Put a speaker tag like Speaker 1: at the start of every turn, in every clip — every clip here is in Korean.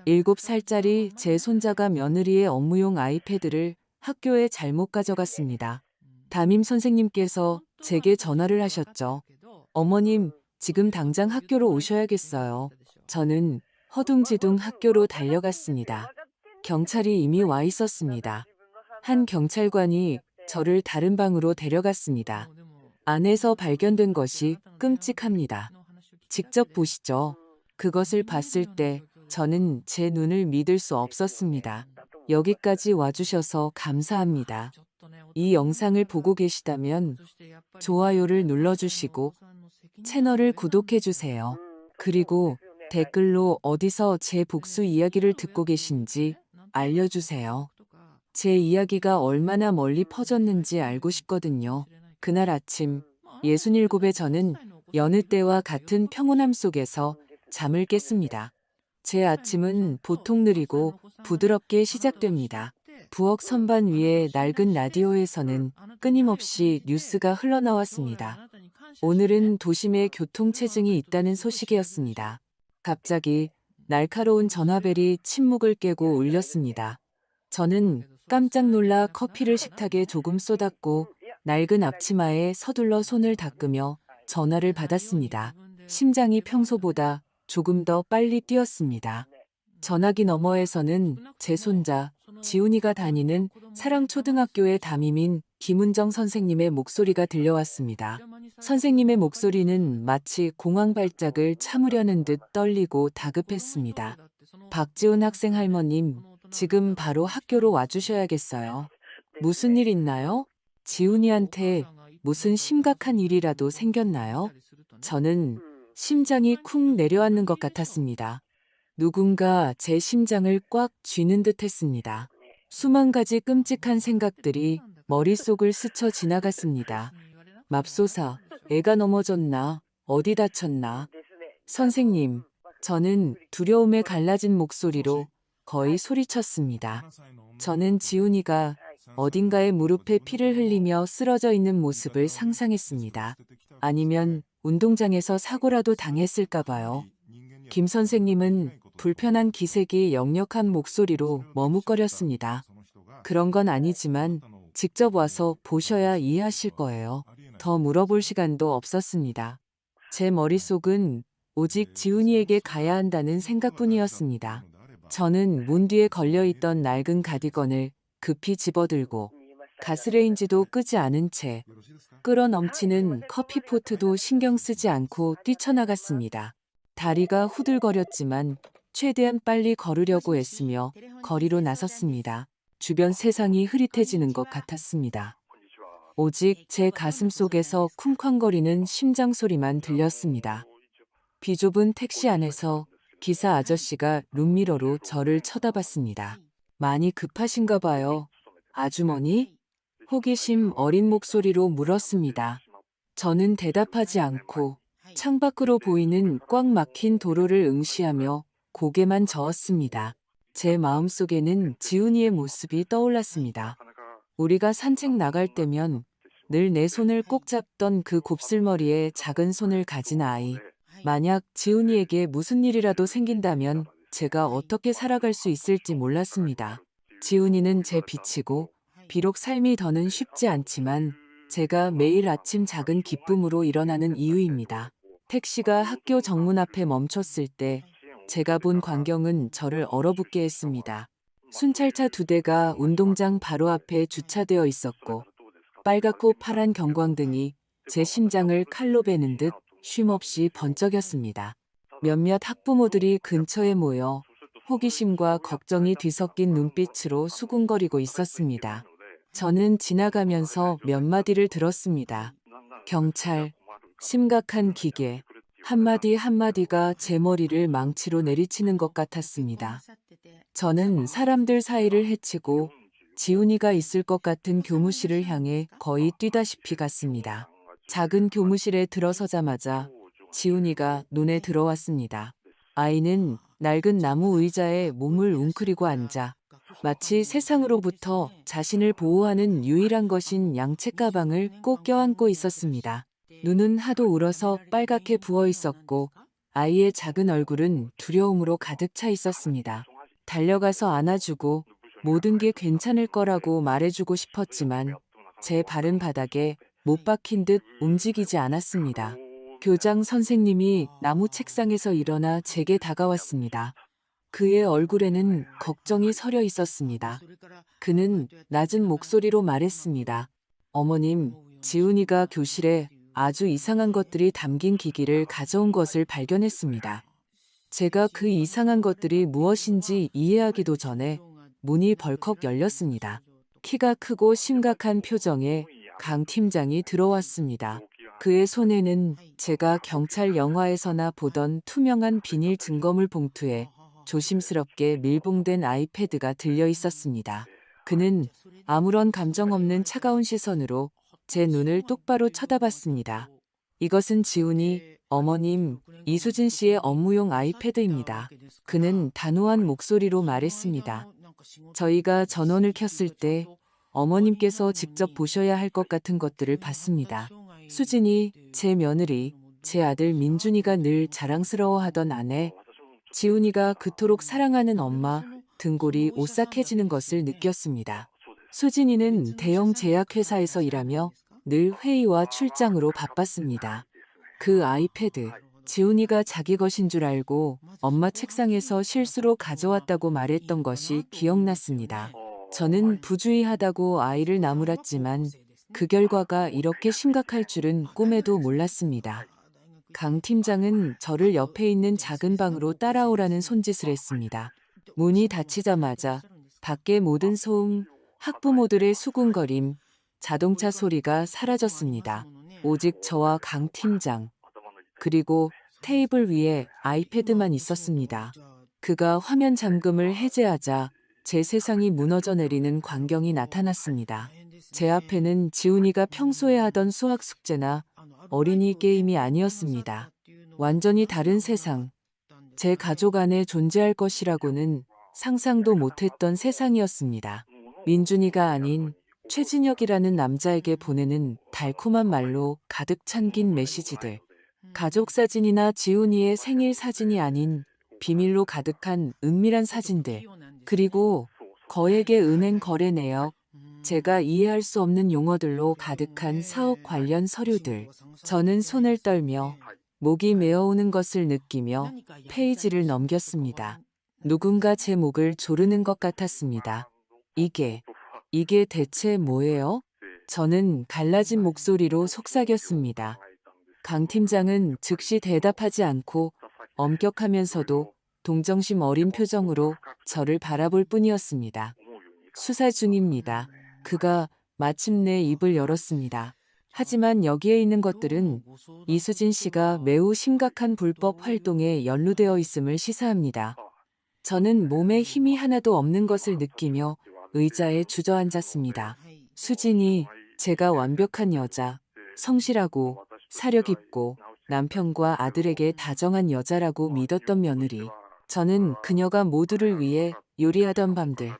Speaker 1: 7살짜리 제 손자가 며느리의 업무용 아이패드를 학교에 잘못 가져갔습니다. 담임 선생님께서 제게 전화를 하셨죠. 어머님, 지금 당장 학교로 오셔야겠어요. 저는 허둥지둥 학교로 달려갔습니다. 경찰이 이미 와 있었습니다. 한 경찰관이 저를 다른 방으로 데려갔습니다. 안에서 발견된 것이 끔찍합니다. 직접 보시죠. 그것을 봤을 때 저는 제 눈을 믿을 수 없었습니다. 여기까지 와주셔서 감사합니다. 이 영상을 보고 계시다면 좋아요를 눌러주시고 채널을 구독해주세요. 그리고 댓글로 어디서 제 복수 이야기를 듣고 계신지 알려주세요. 제 이야기가 얼마나 멀리 퍼졌는지 알고 싶거든요. 그날 아침 67에 저는 여느 때와 같은 평온함 속에서 잠을 깼습니다. 제 아침은 보통 느리고 부드럽게 시작됩니다. 부엌 선반 위에 낡은 라디오에서는 끊임없이 뉴스가 흘러나왔습니다. 오늘은 도심에 교통체증이 있다는 소식이었습니다. 갑자기 날카로운 전화벨이 침묵을 깨고 울렸습니다. 저는 깜짝 놀라 커피를 식탁에 조금 쏟았고 낡은 앞치마에 서둘러 손을 닦으며 전화를 받았습니다. 심장이 평소보다 조금 더 빨리 뛰었습니다. 전화기 너머에서는 제 손자 지훈이가 다니는 사랑초등학교의 담임인 김은정 선생님의 목소리가 들려왔습니다. 선생님의 목소리는 마치 공황 발작을 참으려는 듯 떨리고 다급했습니다. 박지훈 학생 할머님, 지금 바로 학교로 와주셔야겠어요. 무슨 일 있나요? 지훈이한테 무슨 심각한 일이라도 생겼나요? 저는 심장이 쿵 내려앉는 것 같았습니다. 누군가 제 심장을 꽉 쥐는 듯 했습니다. 수만 가지 끔찍한 생각들이 머릿속을 스쳐 지나갔습니다. 맙소사, 애가 넘어졌나? 어디 다쳤나? 선생님, 저는 두려움에 갈라진 목소리로 거의 소리쳤습니다. 저는 지훈이가 어딘가에 무릎에 피를 흘리며 쓰러져 있는 모습을 상상했습니다. 아니면 운동장에서 사고라도 당했을까 봐요. 김 선생님은 불편한 기색이 역력한 목소리로 머뭇거렸습니다. 그런 건 아니지만 직접 와서 보셔야 이해하실 거예요. 더 물어볼 시간도 없었습니다. 제 머릿속은 오직 지훈이에게 가야 한다는 생각뿐이었습니다. 저는 문 뒤에 걸려있던 낡은 가디건을 급히 집어들고 가스레인지도 끄지 않은 채 끓어 넘치는 커피포트도 신경 쓰지 않고 뛰쳐나갔습니다. 다리가 후들거렸지만 최대한 빨리 걸으려고 애쓰며 거리로 나섰습니다. 주변 세상이 흐릿해지는 것 같았습니다. 오직 제 가슴 속에서 쿵쾅거리는 심장 소리만 들렸습니다. 비좁은 택시 안에서 기사 아저씨가 룸미러로 저를 쳐다봤습니다. 많이 급하신가 봐요. 아주머니? 호기심 어린 목소리로 물었습니다. 저는 대답하지 않고 창밖으로 보이는 꽉 막힌 도로를 응시하며 고개만 저었습니다. 제 마음속에는 지훈이의 모습이 떠올랐습니다. 우리가 산책 나갈 때면 늘 내 손을 꼭 잡던 그 곱슬머리에 작은 손을 가진 아이. 만약 지훈이에게 무슨 일이라도 생긴다면 제가 어떻게 살아갈 수 있을지 몰랐습니다. 지훈이는 제 빛이고 비록 삶이 더는 쉽지 않지만 제가 매일 아침 작은 기쁨으로 일어나는 이유입니다. 택시가 학교 정문 앞에 멈췄을 때 제가 본 광경은 저를 얼어붙게 했습니다. 순찰차 2대가 운동장 바로 앞에 주차되어 있었고 빨갛고 파란 경광등이 제 심장을 칼로 베는 듯 쉼없이 번쩍였습니다. 몇몇 학부모들이 근처에 모여 호기심과 걱정이 뒤섞인 눈빛으로 수군거리고 있었습니다. 저는 지나가면서 몇 마디를 들었습니다. 경찰, 심각한 기계, 한마디 한마디가 제 머리를 망치로 내리치는 것 같았습니다. 저는 사람들 사이를 헤치고 지훈이가 있을 것 같은 교무실을 향해 거의 뛰다시피 갔습니다. 작은 교무실에 들어서자마자 지훈이가 눈에 들어왔습니다. 아이는 낡은 나무 의자에 몸을 웅크리고 앉아 마치 세상으로부터 자신을 보호하는 유일한 것인 양채 가방을 꼭 껴안고 있었습니다. 눈은 하도 울어서 빨갛게 부어 있었고 아이의 작은 얼굴은 두려움으로 가득 차 있었습니다. 달려가서 안아주고 모든 게 괜찮을 거라고 말해주고 싶었지만 제 발은 바닥에 못 박힌 듯 움직이지 않았습니다. 교장 선생님이 나무 책상에서 일어나 제게 다가왔습니다. 그의 얼굴에는 걱정이 서려 있었습니다. 그는 낮은 목소리로 말했습니다. 어머님, 지훈이가 교실에 아주 이상한 것들이 담긴 기기를 가져온 것을 발견했습니다. 제가 그 이상한 것들이 무엇인지 이해하기도 전에 문이 벌컥 열렸습니다. 키가 크고 심각한 표정에 강 팀장이 들어왔습니다. 그의 손에는 제가 경찰 영화에서나 보던 투명한 비닐 증거물 봉투에 조심스럽게 밀봉된 아이패드가 들려 있었습니다. 그는 아무런 감정 없는 차가운 시선으로 제 눈을 똑바로 쳐다봤습니다. 이것은 지훈이, 어머님, 이수진 씨의 업무용 아이패드입니다. 그는 단호한 목소리로 말했습니다. 저희가 전원을 켰을 때 어머님께서 직접 보셔야 할 것 같은 것들을 봤습니다. 수진이, 제 며느리, 제 아들 민준이가 늘 자랑스러워하던 아내, 지훈이가 그토록 사랑하는 엄마, 등골이 오싹해지는 것을 느꼈습니다. 수진이는 대형 제약회사에서 일하며 늘 회의와 출장으로 바빴습니다. 그 아이패드, 지훈이가 자기 것인 줄 알고 엄마 책상에서 실수로 가져왔다고 말했던 것이 기억났습니다. 저는 부주의하다고 아이를 나무랐지만 그 결과가 이렇게 심각할 줄은 꿈에도 몰랐습니다. 강 팀장은 저를 옆에 있는 작은 방으로 따라오라는 손짓을 했습니다. 문이 닫히자마자 밖의 모든 소음, 학부모들의 수군거림, 자동차 소리가 사라졌습니다. 오직 저와 강 팀장, 그리고 테이블 위에 아이패드만 있었습니다. 그가 화면 잠금을 해제하자 제 세상이 무너져 내리는 광경이 나타났습니다. 제 앞에는 지훈이가 평소에 하던 수학 숙제나 어린이 게임이 아니었습니다. 완전히 다른 세상, 제 가족 안에 존재할 것이라고는 상상도 못했던 세상이었습니다. 민준이가 아닌 최진혁이라는 남자에게 보내는 달콤한 말로 가득 찬 긴 메시지들. 가족 사진이나 지훈이의 생일 사진이 아닌 비밀로 가득한 은밀한 사진들. 그리고 거액의 은행 거래 내역, 제가 이해할 수 없는 용어들로 가득한 사업 관련 서류들. 저는 손을 떨며 목이 메어오는 것을 느끼며 페이지를 넘겼습니다. 누군가 제 목을 조르는 것 같았습니다. 이게 대체 뭐예요? 저는 갈라진 목소리로 속삭였습니다. 강 팀장은 즉시 대답하지 않고 엄격하면서도 동정심 어린 표정으로 저를 바라볼 뿐이었습니다. 수사 중입니다. 그가 마침내 입을 열었습니다. 하지만 여기에 있는 것들은 이수진 씨가 매우 심각한 불법 활동에 연루되어 있음을 시사합니다. 저는 몸에 힘이 하나도 없는 것을 느끼며 의자에 주저앉았습니다. 수진이, 제가 완벽한 여자, 성실하고 사려 깊고 남편과 아들에게 다정한 여자라고 믿었던 며느리. 저는 그녀가 모두를 위해 요리하던 밤들,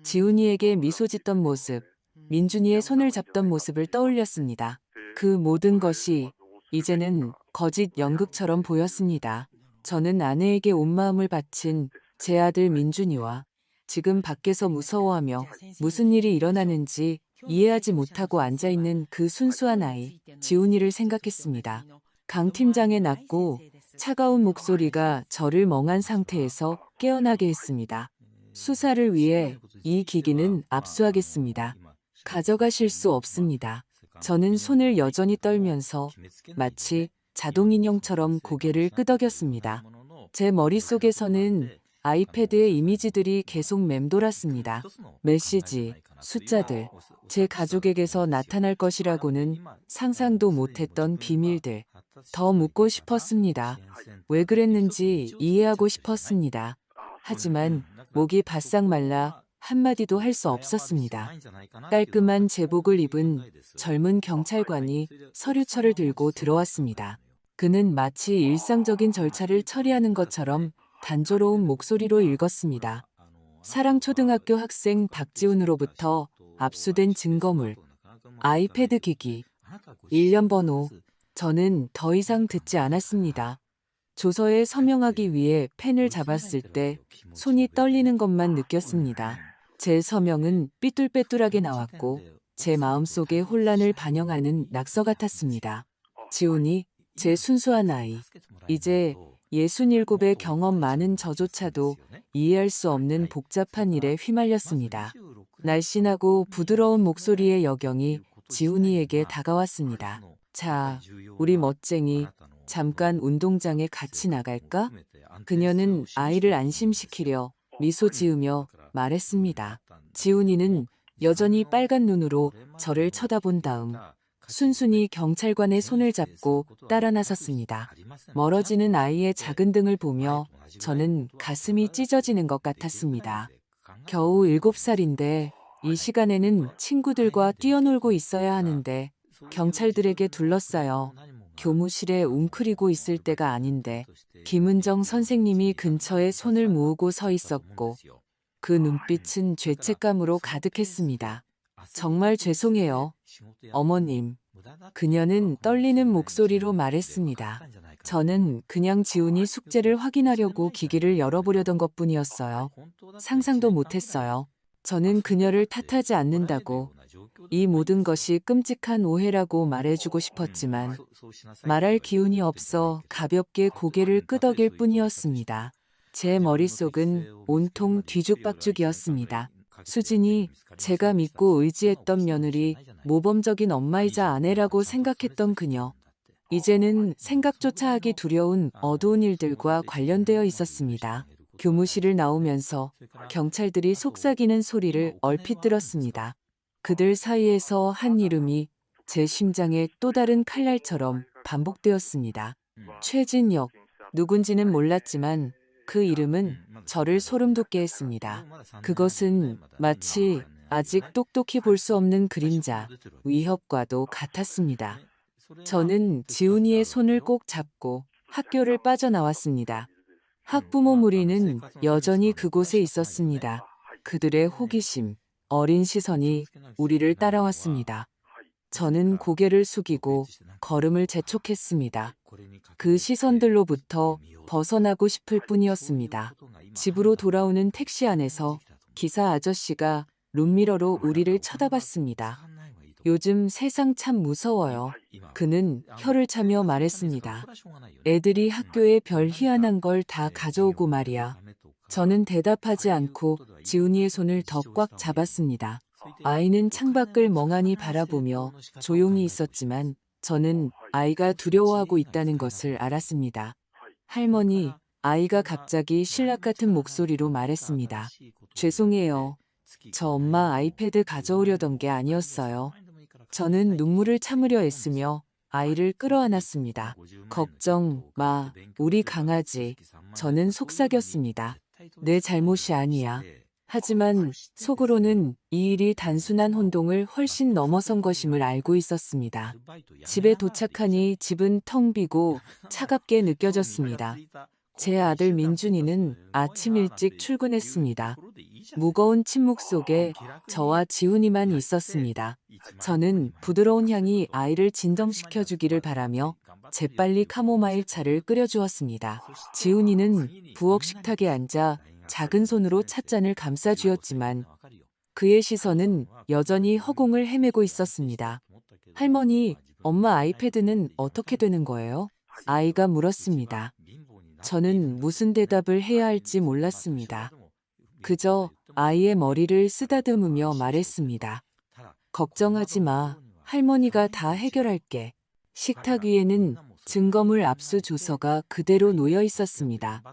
Speaker 1: 지훈이에게 미소 짓던 모습, 민준이의 손을 잡던 모습을 떠올렸습니다. 그 모든 것이 이제는 거짓 연극처럼 보였습니다. 저는 아내에게 온 마음을 바친 제 아들 민준이와 지금 밖에서 무서워하며 무슨 일이 일어나는지 이해하지 못하고 앉아있는 그 순수한 아이, 지훈이를 생각했습니다. 강 팀장의 낮고 차가운 목소리가 저를 멍한 상태에서 깨어나게 했습니다. 수사를 위해 이 기기는 압수하겠습니다. 가져가실 수 없습니다. 저는 손을 여전히 떨면서 마치 자동인형처럼 고개를 끄덕였습니다. 제 머릿속에서는 아이패드의 이미지들이 계속 맴돌았습니다. 메시지, 숫자들, 제 가족에게서 나타날 것이라고는 상상도 못했던 비밀들. 더 묻고 싶었습니다. 왜 그랬는지 이해하고 싶었습니다. 하지만 목이 바싹 말라 한마디도 할 수 없었습니다. 깔끔한 제복을 입은 젊은 경찰관이 서류철을 들고 들어왔습니다. 그는 마치 일상적인 절차를 처리하는 것처럼 단조로운 목소리로 읽었습니다. 사랑초등학교 학생 박지훈으로부터 압수된 증거물, 아이패드 기기, 일련 번호. 저는 더 이상 듣지 않았습니다. 조서에 서명하기 위해 펜을 잡았을 때 손이 떨리는 것만 느꼈습니다. 제 서명은 삐뚤빼뚤하게 나왔고 제 마음속의 혼란을 반영하는 낙서 같았습니다. 지훈이, 제 순수한 아이. 이제 67의 경험 많은 저조차도 이해할 수 없는 복잡한 일에 휘말렸습니다. 날씬하고 부드러운 목소리의 여경이 지훈이에게 다가왔습니다. 자, 우리 멋쟁이, 잠깐 운동장에 같이 나갈까? 그녀는 아이를 안심시키려 미소 지으며 말했습니다. 지훈이는 여전히 빨간 눈으로 저를 쳐다본 다음 순순히 경찰관의 손을 잡고 따라 나섰습니다. 멀어지는 아이의 작은 등을 보며 저는 가슴이 찢어지는 것 같았습니다. 겨우 7살인데 이 시간에는 친구들과 뛰어놀고 있어야 하는데 경찰들에게 둘러싸여 교무실에 웅크리고 있을 때가 아닌데 김은정 선생님이 근처에 손을 모으고 서 있었고 그 눈빛은 죄책감으로 가득했습니다. 정말 죄송해요, 어머님. 그녀는 떨리는 목소리로 말했습니다. 저는 그냥 지훈이 숙제를 확인하려고 기기를 열어보려던 것뿐이었어요. 상상도 못했어요. 저는 그녀를 탓하지 않는다고, 이 모든 것이 끔찍한 오해라고 말해주고 싶었지만 말할 기운이 없어 가볍게 고개를 끄덕일 뿐이었습니다. 제 머릿속은 온통 뒤죽박죽이었습니다. 수진이, 제가 믿고 의지했던 며느리, 모범적인 엄마이자 아내라고 생각했던 그녀. 이제는 생각조차 하기 두려운 어두운 일들과 관련되어 있었습니다. 교무실을 나오면서 경찰들이 속삭이는 소리를 얼핏 들었습니다. 그들 사이에서 한 이름이 제 심장에 또 다른 칼날처럼 반복되었습니다. 최진혁. 누군지는 몰랐지만 그 이름은 저를 소름 돋게 했습니다. 그것은 마치 아직 똑똑히 볼 수 없는 그림자, 위협과도 같았습니다. 저는 지훈이의 손을 꼭 잡고 학교를 빠져나왔습니다. 학부모 무리는 여전히 그곳에 있었습니다. 그들의 호기심, 어린 시선이 우리를 따라왔습니다. 저는 고개를 숙이고 걸음을 재촉했습니다. 그 시선들로부터 벗어나고 싶을 뿐이었습니다. 집으로 돌아오는 택시 안에서 기사 아저씨가 룸미러로 우리를 쳐다봤습니다. 요즘 세상 참 무서워요. 그는 혀를 차며 말했습니다. 애들이 학교에 별 희한한 걸 다 가져오고 말이야. 저는 대답하지 않고 지훈이의 손을 더 꽉 잡았습니다. 아이는 창밖을 멍하니 바라보며 조용히 있었지만 저는 아이가 두려워하고 있다는 것을 알았습니다. 할머니, 아이가 갑자기 신락 같은 목소리로 말했습니다. 죄송해요. 저 엄마 아이패드 가져오려던 게 아니었어요. 저는 눈물을 참으려 애쓰며 아이를 끌어안았습니다. 걱정 마, 우리 강아지. 저는 속삭였습니다. 내 잘못이 아니야. 하지만 속으로는 이 일이 단순한 혼동을 훨씬 넘어선 것임을 알고 있었습니다. 집에 도착하니 집은 텅 비고 차갑게 느껴졌습니다. 제 아들 민준이는 아침 일찍 출근했습니다. 무거운 침묵 속에 저와 지훈이만 있었습니다. 저는 부드러운 향이 아이를 진정시켜 주기를 바라며 재빨리 카모마일 차를 끓여주었습니다. 지훈이는 부엌 식탁에 앉아 작은 손으로 찻잔을 감싸 쥐었지만 그의 시선은 여전히 허공을 헤매고 있었습니다. 할머니, 엄마 아이패드는 어떻게 되는 거예요? 아이가 물었습니다. 저는 무슨 대답을 해야 할지 몰랐습니다. 그저 아이의 머리를 쓰다듬으며 말했습니다. 걱정하지 마. 할머니가 다 해결할게. 식탁 위에는 증거물 압수 조서가 그대로 놓여 있었습니다.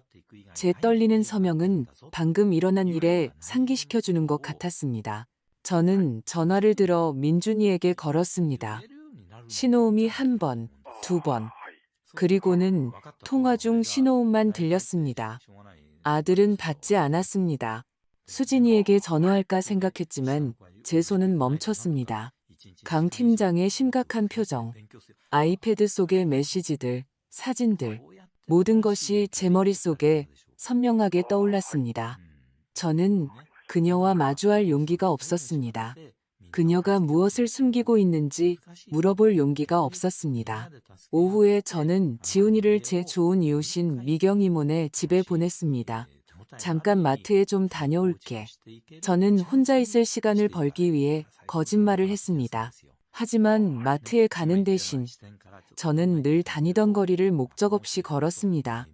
Speaker 1: 제 떨리는 서명은 방금 일어난 일에 상기시켜주는 것 같았습니다. 저는 전화를 들어 민준이에게 걸었습니다. 신호음이 한 번, 두 번. 그리고는 통화 중 신호음만 들렸습니다. 아들은 받지 않았습니다. 수진이에게 전화할까 생각했지만 제 손은 멈췄습니다. 강 팀장의 심각한 표정, 아이패드 속의 메시지들, 사진들, 모든 것이 제 머릿속에 선명하게 떠올랐습니다. 저는 그녀와 마주할 용기가 없었습니다. 그녀가 무엇을 숨기고 있는지 물어볼 용기가 없었습니다. 오후에 저는 지훈이를 제 좋은 이웃인 미경 이모네 집에 보냈습니다. 잠깐 마트에 좀 다녀올게. 저는 혼자 있을 시간을 벌기 위해 거짓말을 했습니다. 하지만 마트에 가는 대신 저는 늘 다니던 거리를 목적 없이 걸었습니다.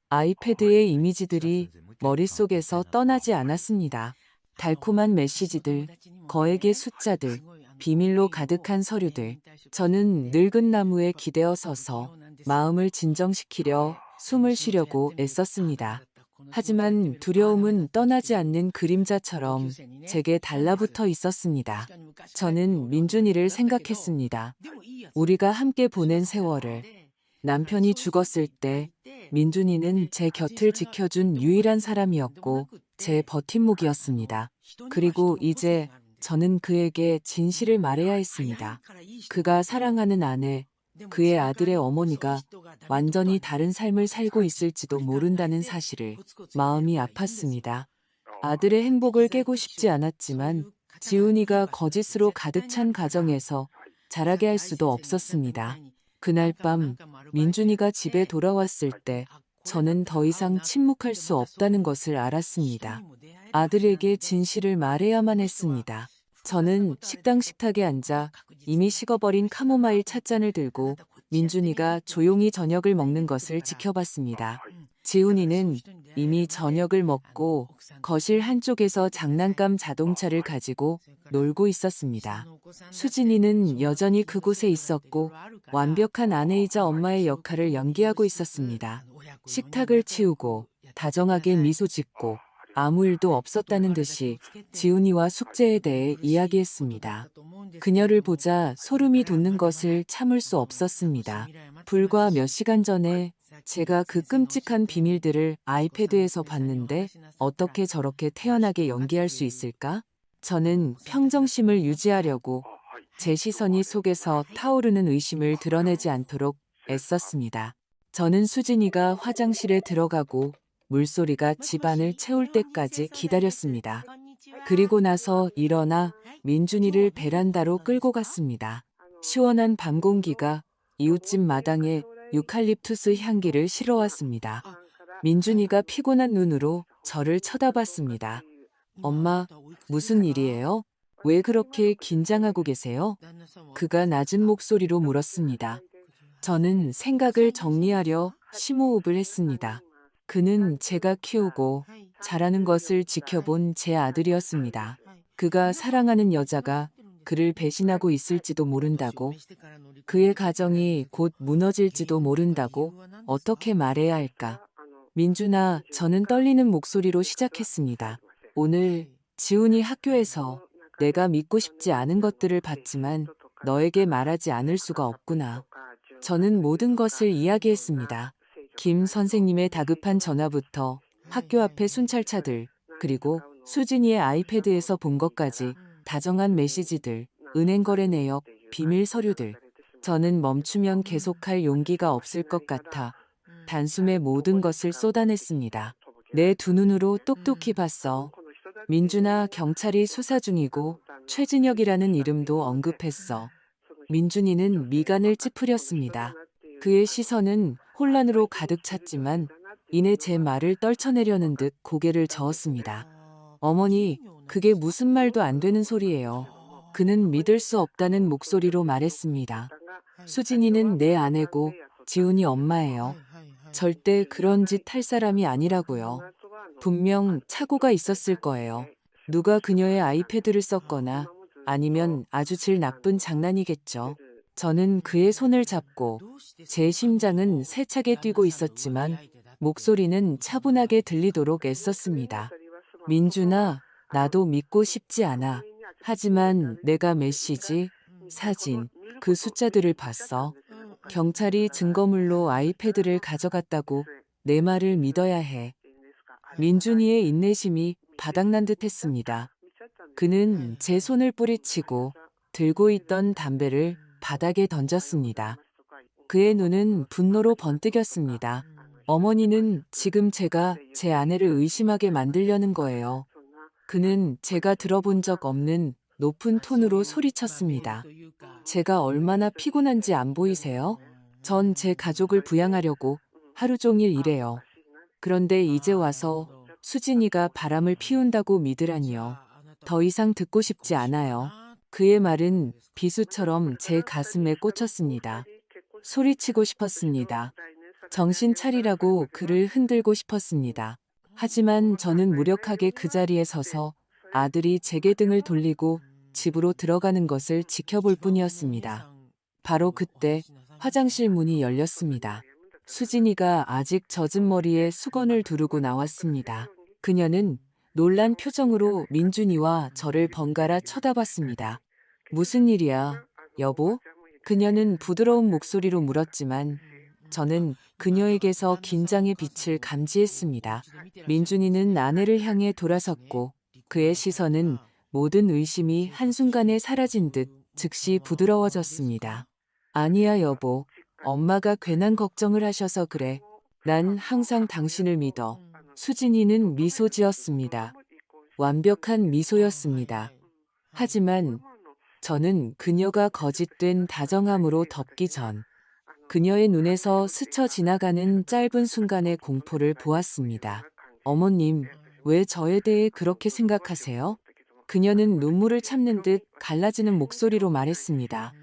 Speaker 1: 아이패드의 이미지들이 머릿속에서 떠나지 않았습니다. 달콤한 메시지들, 거액의 숫자들, 비밀로 가득한 서류들. 저는 늙은 나무에 기대어 서서 마음을 진정시키려 숨을 쉬려고 애썼습니다. 하지만 두려움은 떠나지 않는 그림자처럼 제게 달라붙어 있었습니다. 저는 민준이를 생각했습니다. 우리가 함께 보낸 세월을. 남편이 죽었을 때 민준이는 제 곁을 지켜준 유일한 사람이었고 제 버팀목이었습니다. 그리고 이제 저는 그에게 진실을 말해야 했습니다. 그가 사랑하는 아내, 그의 아들의 어머니가 완전히 다른 삶을 살고 있을지도 모른다는 사실을. 마음이 아팠습니다. 아들의 행복을 깨고 싶지 않았지만 지훈이가 거짓으로 가득 찬 가정에서 자라게 할 수도 없었습니다. 그날 밤 민준이가 집에 돌아왔을 때 저는 더 이상 침묵할 수 없다는 것을 알았습니다. 아들에게 진실을 말해야만 했습니다. 저는 식당 식탁에 앉아 이미 식어버린 카모마일 찻잔을 들고 민준이가 조용히 저녁을 먹는 것을 지켜봤습니다. 지훈이는 이미 저녁을 먹고 거실 한쪽에서 장난감 자동차를 가지고 놀고 있었습니다. 수진이는 여전히 그곳에 있었고 완벽한 아내이자 엄마의 역할을 연기하고 있었습니다. 식탁을 치우고 다정하게 미소 짓고 아무 일도 없었다는 듯이 지훈이와 숙제에 대해 이야기했습니다. 그녀를 보자 소름이 돋는 것을 참을 수 없었습니다. 불과 몇 시간 전에 제가 그 끔찍한 비밀들을 아이패드에서 봤는데 어떻게 저렇게 태연하게 연기할 수 있을까? 저는 평정심을 유지하려고 제 시선이 속에서 타오르는 의심을 드러내지 않도록 애썼습니다. 저는 수진이가 화장실에 들어가고 물소리가 집안을 채울 때까지 기다렸습니다. 그리고 나서 일어나 민준이를 베란다로 끌고 갔습니다. 시원한 밤 공기가 이웃집 마당에 유칼립투스 향기를 실어왔습니다. 민준이가 피곤한 눈으로 저를 쳐다봤습니다. 엄마, 무슨 일이에요? 왜 그렇게 긴장하고 계세요? 그가 낮은 목소리로 물었습니다. 저는 생각을 정리하려 심호흡을 했습니다. 그는 제가 키우고 자라는 것을 지켜본 제 아들이었습니다. 그가 사랑하는 여자가 그를 배신하고 있을지도 모른다고, 그의 가정이 곧 무너질지도 모른다고 어떻게 말해야 할까? 민준아, 저는 떨리는 목소리로 시작했습니다. 오늘 지훈이 학교에서 내가 믿고 싶지 않은 것들을 봤지만 너에게 말하지 않을 수가 없구나. 저는 모든 것을 이야기했습니다. 김 선생님의 다급한 전화부터 학교 앞의 순찰차들, 그리고 수진이의 아이패드에서 본 것까지 다정한 메시지들, 은행 거래 내역, 비밀 서류들. 저는 멈추면 계속할 용기가 없을 것 같아 단숨에 모든 것을 쏟아냈습니다. 내 두 눈으로 똑똑히 봤어. 민준아, 경찰이 수사 중이고 최진혁이라는 이름도 언급했어. 민준이는 미간을 찌푸렸습니다. 그의 시선은 혼란으로 가득 찼지만 이내 제 말을 떨쳐내려는 듯 고개를 저었습니다. 어머니, 그게 무슨 말도 안 되는 소리예요. 그는 믿을 수 없다는 목소리로 말했습니다. 수진이는 내 아내고 지훈이 엄마예요. 절대 그런 짓 할 사람이 아니라고요. 분명 착오가 있었을 거예요. 누가 그녀의 아이패드를 썼거나 아니면 아주 질 나쁜 장난이겠죠. 저는 그의 손을 잡고 제 심장은 세차게 뛰고 있었지만 목소리는 차분하게 들리도록 애썼습니다. 민준아, 나도 믿고 싶지 않아. 하지만 내가 메시지, 사진, 그 숫자들을 봤어. 경찰이 증거물로 아이패드를 가져갔다고 내 말을 믿어야 해. 민준이의 인내심이 바닥난 듯 했습니다. 그는 제 손을 뿌리치고 들고 있던 담배를 바닥에 던졌습니다. 그의 눈은 분노로 번뜩였습니다. 어머니는 지금 제가 제 아내를 의심하게 만들려는 거예요. 그는 제가 들어본 적 없는 높은 톤으로 소리쳤습니다. 제가 얼마나 피곤한지 안 보이세요? 전 제 가족을 부양하려고 하루 종일 일해요. 그런데 이제 와서 수진이가 바람을 피운다고 믿으라니요. 더 이상 듣고 싶지 않아요. 그의 말은 비수처럼 제 가슴에 꽂혔습니다. 소리치고 싶었습니다. 정신 차리라고 그를 흔들고 싶었습니다. 하지만 저는 무력하게 그 자리에 서서 아들이 제게 등을 돌리고 집으로 들어가는 것을 지켜볼 뿐이었습니다. 바로 그때 화장실 문이 열렸습니다. 수진이가 아직 젖은 머리에 수건을 두르고 나왔습니다. 그녀는 놀란 표정으로 민준이와 저를 번갈아 쳐다봤습니다. 무슨 일이야, 여보? 그녀는 부드러운 목소리로 물었지만 저는 그녀에게서 긴장의 빛을 감지했습니다. 민준이는 아내를 향해 돌아섰고 그의 시선은 모든 의심이 한순간에 사라진 듯 즉시 부드러워졌습니다. 아니야, 여보. 엄마가 괜한 걱정을 하셔서 그래. 난 항상 당신을 믿어. 수진이는 미소 지었습니다. 완벽한 미소였습니다. 하지만 저는 그녀가 거짓된 다정함으로 덮기 전 그녀의 눈에서 스쳐 지나가는 짧은 순간의 공포를 보았습니다. 어머님, 왜 저에 대해 그렇게 생각하세요? 그녀는 눈물을 참는 듯 갈라지는 목소리로 말했습니다.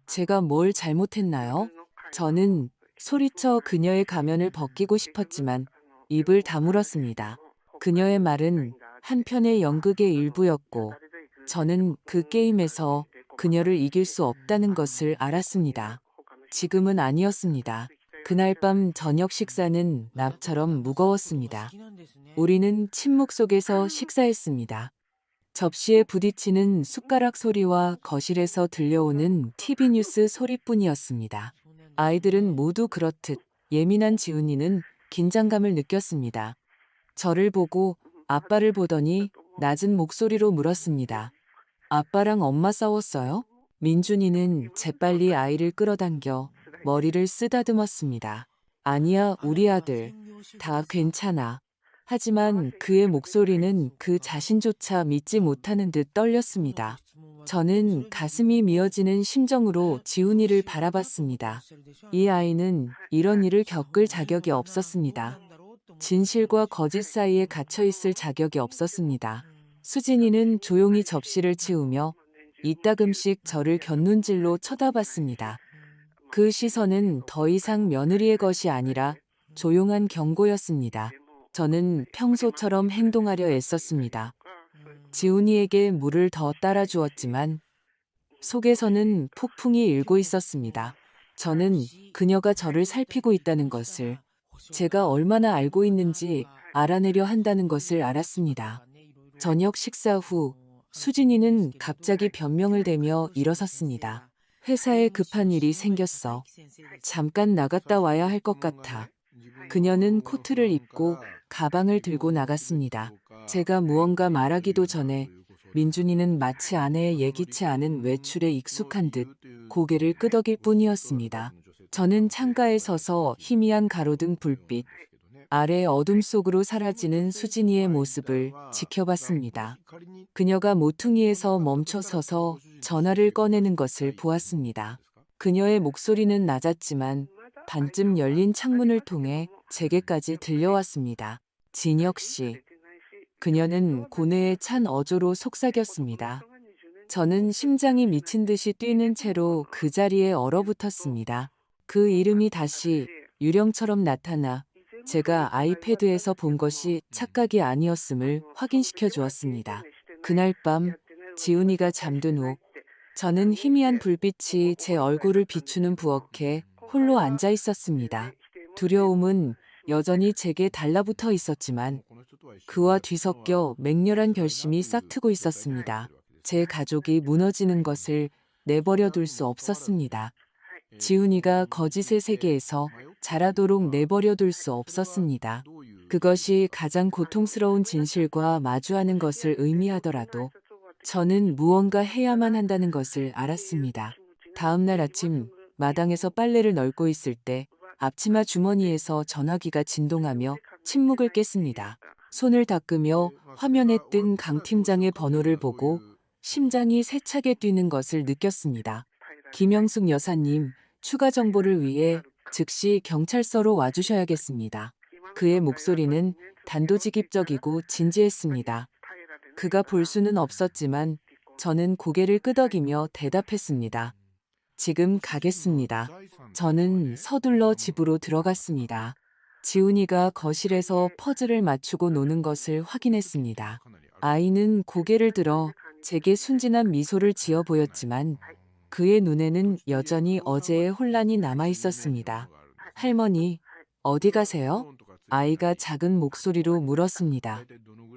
Speaker 1: 제가 뭘 잘못했나요? 저는 소리쳐 그녀의 가면을 벗기고 싶었지만 입을 다물었습니다. 그녀의 말은 한편의 연극의 일부였고 저는 그 게임에서 그녀를 이길 수 없다는 것을 알았습니다. 지금은 아니었습니다. 그날 밤 저녁 식사는 납처럼 무거웠습니다. 우리는 침묵 속에서 식사했습니다. 접시에 부딪히는 숟가락 소리와 거실에서 들려오는 TV 뉴스 소리뿐이었습니다. 아이들은 모두 그렇듯 예민한 지훈이는 긴장감을 느꼈습니다. 저를 보고 아빠를 보더니 낮은 목소리로 물었습니다. 아빠랑 엄마 싸웠어요? 민준이는 재빨리 아이를 끌어당겨 머리를 쓰다듬었습니다. 아니야, 우리 아들. 다 괜찮아. 하지만 그의 목소리는 그 자신조차 믿지 못하는 듯 떨렸습니다. 저는 가슴이 미어지는 심정으로 지훈이를 바라봤습니다. 이 아이는 이런 일을 겪을 자격이 없었습니다. 진실과 거짓 사이에 갇혀 있을 자격이 없었습니다. 수진이는 조용히 접시를 치우며 이따금씩 저를 곁눈질로 쳐다봤습니다. 그 시선은 더 이상 며느리의 것이 아니라 조용한 경고였습니다. 저는 평소처럼 행동하려 애썼습니다. 지훈이에게 물을 더 따라 주었지만 속에서는 폭풍이 일고 있었습니다. 저는 그녀가 저를 살피고 있다는 것을 제가 얼마나 알고 있는지 알아내려 한다는 것을 알았습니다. 저녁 식사 후 수진이는 갑자기 변명을 대며 일어섰습니다. 회사에 급한 일이 생겼어. 잠깐 나갔다 와야 할 것 같아. 그녀는 코트를 입고 가방을 들고 나갔습니다. 제가 무언가 말하기도 전에 민준이는 마치 아내의 예기치 않은 외출에 익숙한 듯 고개를 끄덕일 뿐이었습니다. 저는 창가에 서서 희미한 가로등 불빛 아래 어둠 속으로 사라지는 수진이의 모습을 지켜봤습니다. 그녀가 모퉁이에서 멈춰서서 전화를 꺼내는 것을 보았습니다. 그녀의 목소리는 낮았지만 반쯤 열린 창문을 통해 제게까지 들려왔습니다. 진혁 씨. 그녀는 고뇌에 찬 어조로 속삭였습니다. 저는 심장이 미친 듯이 뛰는 채로 그 자리에 얼어붙었습니다. 그 이름이 다시 유령처럼 나타나 제가 아이패드에서 본 것이 착각이 아니었음을 확인시켜 주었습니다. 그날 밤 지훈이가 잠든 후 저는 희미한 불빛이 제 얼굴을 비추는 부엌에 홀로 앉아 있었습니다. 두려움은 여전히 제게 달라붙어 있었지만 그와 뒤섞여 맹렬한 결심이 싹트고 있었습니다. 제 가족이 무너지는 것을 내버려 둘 수 없었습니다. 지훈이가 거짓의 세계에서 자라도록 내버려 둘 수 없었습니다. 그것이 가장 고통스러운 진실과 마주하는 것을 의미하더라도 저는 무언가 해야만 한다는 것을 알았습니다. 다음 날 아침 마당에서 빨래를 널고 있을 때 앞치마 주머니에서 전화기가 진동하며 침묵을 깼습니다. 손을 닦으며 화면에 뜬 강 팀장의 번호를 보고 심장이 세차게 뛰는 것을 느꼈습니다. 김영숙 여사님, 추가 정보를 위해 즉시 경찰서로 와주셔야겠습니다. 그의 목소리는 단도직입적이고 진지했습니다. 그가 볼 수는 없었지만 저는 고개를 끄덕이며 대답했습니다. 지금 가겠습니다. 저는 서둘러 집으로 들어갔습니다. 지훈이가 거실에서 퍼즐을 맞추고 노는 것을 확인했습니다. 아이는 고개를 들어 제게 순진한 미소를 지어 보였지만 그의 눈에는 여전히 어제의 혼란이 남아 있었습니다. 할머니, 어디 가세요? 아이가 작은 목소리로 물었습니다.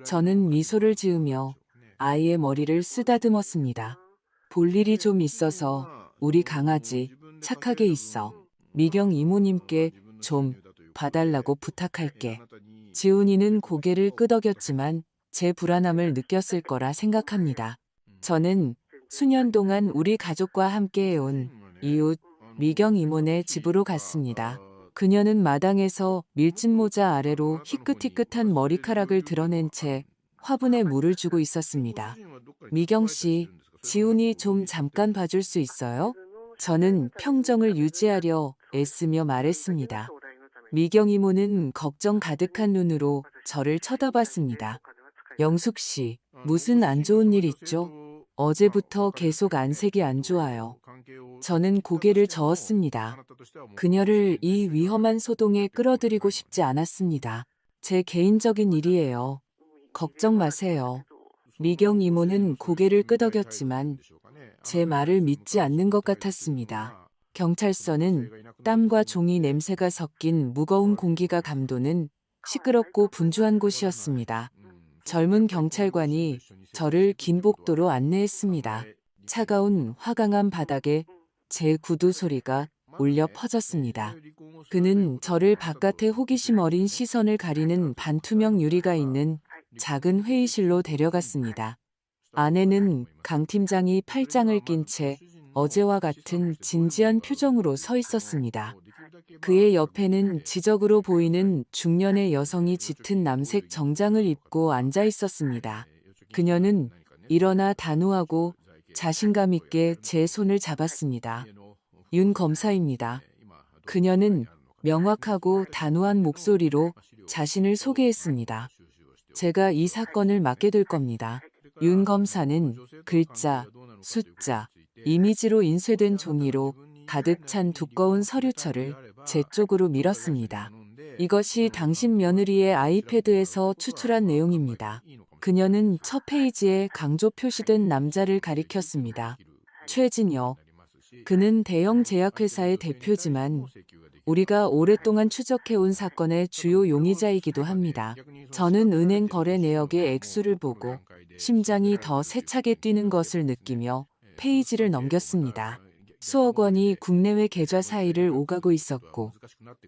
Speaker 1: 저는 미소를 지으며 아이의 머리를 쓰다듬었습니다. 볼 일이 좀 있어서 우리 강아지 착하게 있어. 미경 이모님께 좀 봐달라고 부탁할게. 지훈이는 고개를 끄덕였지만 제 불안함을 느꼈을 거라 생각합니다. 저는 수년 동안 우리 가족과 함께 해온 이웃 미경 이모네 집으로 갔습니다. 그녀는 마당에서 밀짚 모자 아래로 희끗희끗한 머리카락을 드러낸 채 화분에 물을 주고 있었습니다. 미경 씨, 지훈이 좀 잠깐 봐줄 수 있어요? 저는 평정을 유지하려 애쓰며 말했습니다. 미경 이모는 걱정 가득한 눈으로 저를 쳐다봤습니다. 영숙 씨, 무슨 안 좋은 일 있죠? 어제부터 계속 안색이 안 좋아요. 저는 고개를 저었습니다. 그녀를 이 위험한 소동에 끌어들이고 싶지 않았습니다. 제 개인적인 일이에요. 걱정 마세요. 미경 이모는 고개를 끄덕였지만 제 말을 믿지 않는 것 같았습니다. 경찰서는 땀과 종이 냄새가 섞인 무거운 공기가 감도는 시끄럽고 분주한 곳이었습니다. 젊은 경찰관이 저를 긴 복도로 안내했습니다. 차가운 화강암 바닥에 제 구두 소리가 울려 퍼졌습니다. 그는 저를 바깥의 호기심 어린 시선을 가리는 반투명 유리가 있는 작은 회의실로 데려갔습니다. 안에는 강 팀장이 팔짱을 낀 채 어제와 같은 진지한 표정으로 서 있었습니다. 그의 옆에는 지적으로 보이는 중년의 여성이 짙은 남색 정장을 입고 앉아 있었습니다. 그녀는 일어나 단호하고 자신감 있게 제 손을 잡았습니다. 윤 검사입니다. 그녀는 명확하고 단호한 목소리로 자신을 소개했습니다. 제가 이 사건을 맡게 될 겁니다. 윤 검사는 글자, 숫자, 이미지로 인쇄된 종이로 가득 찬 두꺼운 서류철을 제 쪽으로 밀었습니다. 이것이 당신 며느리의 아이패드에서 추출한 내용입니다. 그녀는 첫 페이지에 강조 표시된 남자를 가리켰습니다. 최진혁. 그는 대형 제약회사의 대표지만 우리가 오랫동안 추적해온 사건의 주요 용의자이기도 합니다. 저는 은행 거래 내역의 액수를 보고 심장이 더 세차게 뛰는 것을 느끼며 페이지를 넘겼습니다. 수억 원이 국내외 계좌 사이를 오가고 있었고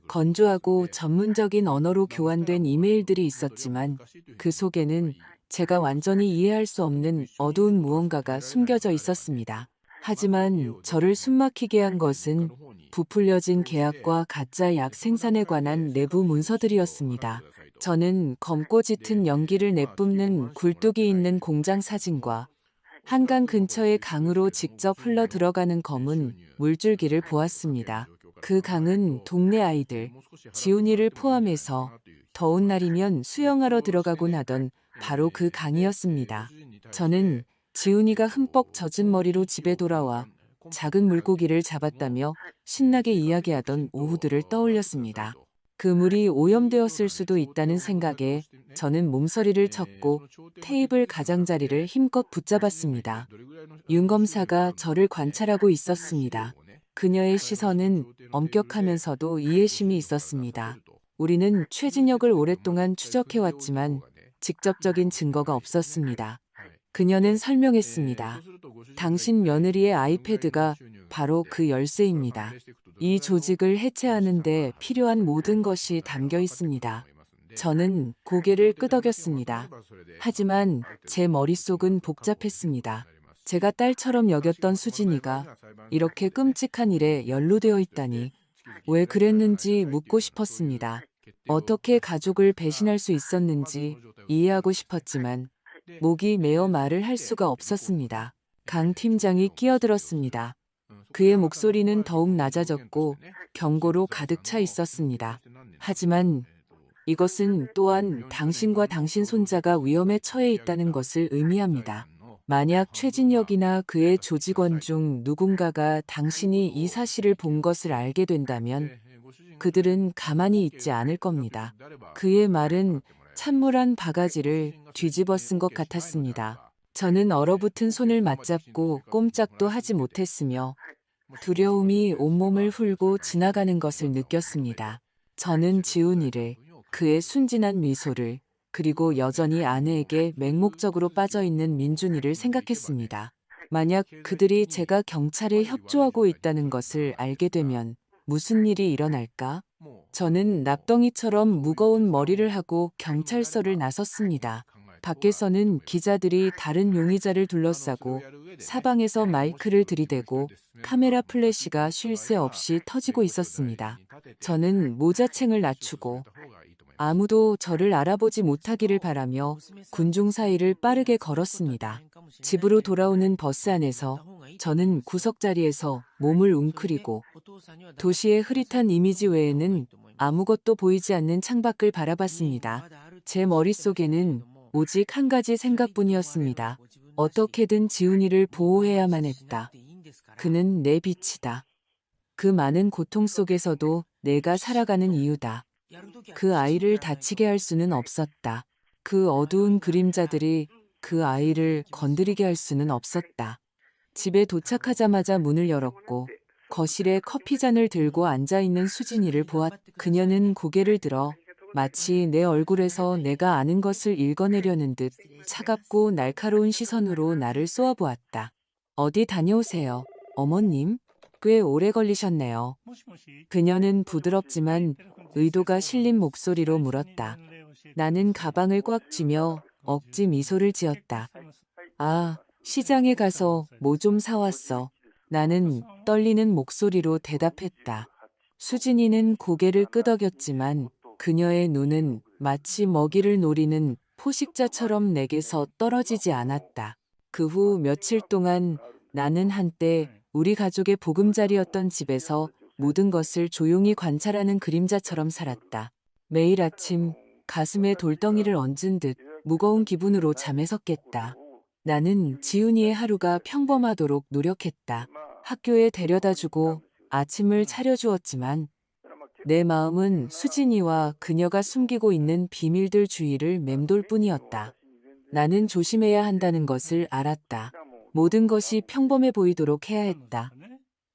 Speaker 1: 건조하고 전문적인 언어로 교환된 이메일들이 있었지만 그 속에는 제가 완전히 이해할 수 없는 어두운 무언가가 숨겨져 있었습니다. 하지만 저를 숨막히게 한 것은 부풀려진 계약과 가짜 약 생산에 관한 내부 문서들이었습니다. 저는 검고 짙은 연기를 내뿜는 굴뚝이 있는 공장 사진과 한강 근처의 강으로 직접 흘러 들어가는 검은 물줄기를 보았습니다. 그 강은 동네 아이들, 지훈이를 포함해서 더운 날이면 수영하러 들어가곤 하던 바로 그 강이었습니다. 저는 지훈이가 흠뻑 젖은 머리로 집에 돌아와 작은 물고기를 잡았다며 신나게 이야기하던 오후들을 떠올렸습니다. 그 물이 오염되었을 수도 있다는 생각에 저는 몸서리를 쳤고 테이블 가장자리를 힘껏 붙잡았습니다. 윤 검사가 저를 관찰하고 있었습니다. 그녀의 시선은 엄격하면서도 이해심이 있었습니다. 우리는 최진혁을 오랫동안 추적해왔지만 직접적인 증거가 없었습니다. 그녀는 설명했습니다. 당신 며느리의 아이패드가 바로 그 열쇠입니다. 이 조직을 해체하는 데 필요한 모든 것이 담겨 있습니다. 저는 고개를 끄덕였습니다. 하지만 제 머릿속은 복잡했습니다. 제가 딸처럼 여겼던 수진이가 이렇게 끔찍한 일에 연루되어 있다니 왜 그랬는지 묻고 싶었습니다. 어떻게 가족을 배신할 수 있었는지 이해하고 싶었지만 목이 메어 말을 할 수가 없었습니다. 강 팀장이 끼어들었습니다. 그의 목소리는 더욱 낮아졌고 경고로 가득 차 있었습니다. 하지만 이것은 또한 당신과 당신 손자가 위험에 처해 있다는 것을 의미합니다. 만약 최진혁이나 그의 조직원 중 누군가가 당신이 이 사실을 본 것을 알게 된다면 그들은 가만히 있지 않을 겁니다. 그의 말은 찬물한 바가지를 뒤집어 쓴 것 같았습니다. 저는 얼어붙은 손을 맞잡고 꼼짝도 하지 못했으며 두려움이 온몸을 훑고 지나가는 것을 느꼈습니다. 저는 지훈이를, 그의 순진한 미소를, 그리고 여전히 아내에게 맹목적으로 빠져있는 민준이를 생각했습니다. 만약 그들이 제가 경찰에 협조하고 있다는 것을 알게 되면 무슨 일이 일어날까? 저는 납덩이처럼 무거운 머리를 하고 경찰서를 나섰습니다. 밖에서는 기자들이 다른 용의자를 둘러싸고 사방에서 마이크를 들이대고 카메라 플래시가 쉴 새 없이 터지고 있었습니다. 저는 모자챙을 낮추고 아무도 저를 알아보지 못하기를 바라며 군중 사이를 빠르게 걸었습니다. 집으로 돌아오는 버스 안에서 저는 구석자리에서 몸을 웅크리고 도시의 흐릿한 이미지 외에는 아무것도 보이지 않는 창밖을 바라봤습니다. 제 머릿속에는 오직 한 가지 생각뿐이었습니다. 어떻게든 지훈이를 보호해야만 했다. 그는 내 빛이다. 그 많은 고통 속에서도 내가 살아가는 이유다. 그 아이를 다치게 할 수는 없었다. 그 어두운 그림자들이 그 아이를 건드리게 할 수는 없었다. 집에 도착하자마자 문을 열었고 거실에 커피잔을 들고 앉아있는 수진이를 보았다. 그녀는 고개를 들어 마치 내 얼굴에서 내가 아는 것을 읽어내려는 듯 차갑고 날카로운 시선으로 나를 쏘아보았다. 어디 다녀오세요, 어머님? 꽤 오래 걸리셨네요. 그녀는 부드럽지만 의도가 실린 목소리로 물었다. 나는 가방을 꽉 쥐며 억지 미소를 지었다. 아, 시장에 가서 뭐 좀 사왔어. 나는 떨리는 목소리로 대답했다. 수진이는 고개를 끄덕였지만 그녀의 눈은 마치 먹이를 노리는 포식자처럼 내게서 떨어지지 않았다. 그 후 며칠 동안 나는 한때 우리 가족의 보금자리였던 집에서 모든 것을 조용히 관찰하는 그림자처럼 살았다. 매일 아침 가슴에 돌덩이를 얹은 듯 무거운 기분으로 잠에서 깼다. 나는 지훈이의 하루가 평범하도록 노력했다. 학교에 데려다주고 아침을 차려주었지만 내 마음은 수진이와 그녀가 숨기고 있는 비밀들 주위를 맴돌 뿐이었다. 나는 조심해야 한다는 것을 알았다. 모든 것이 평범해 보이도록 해야 했다.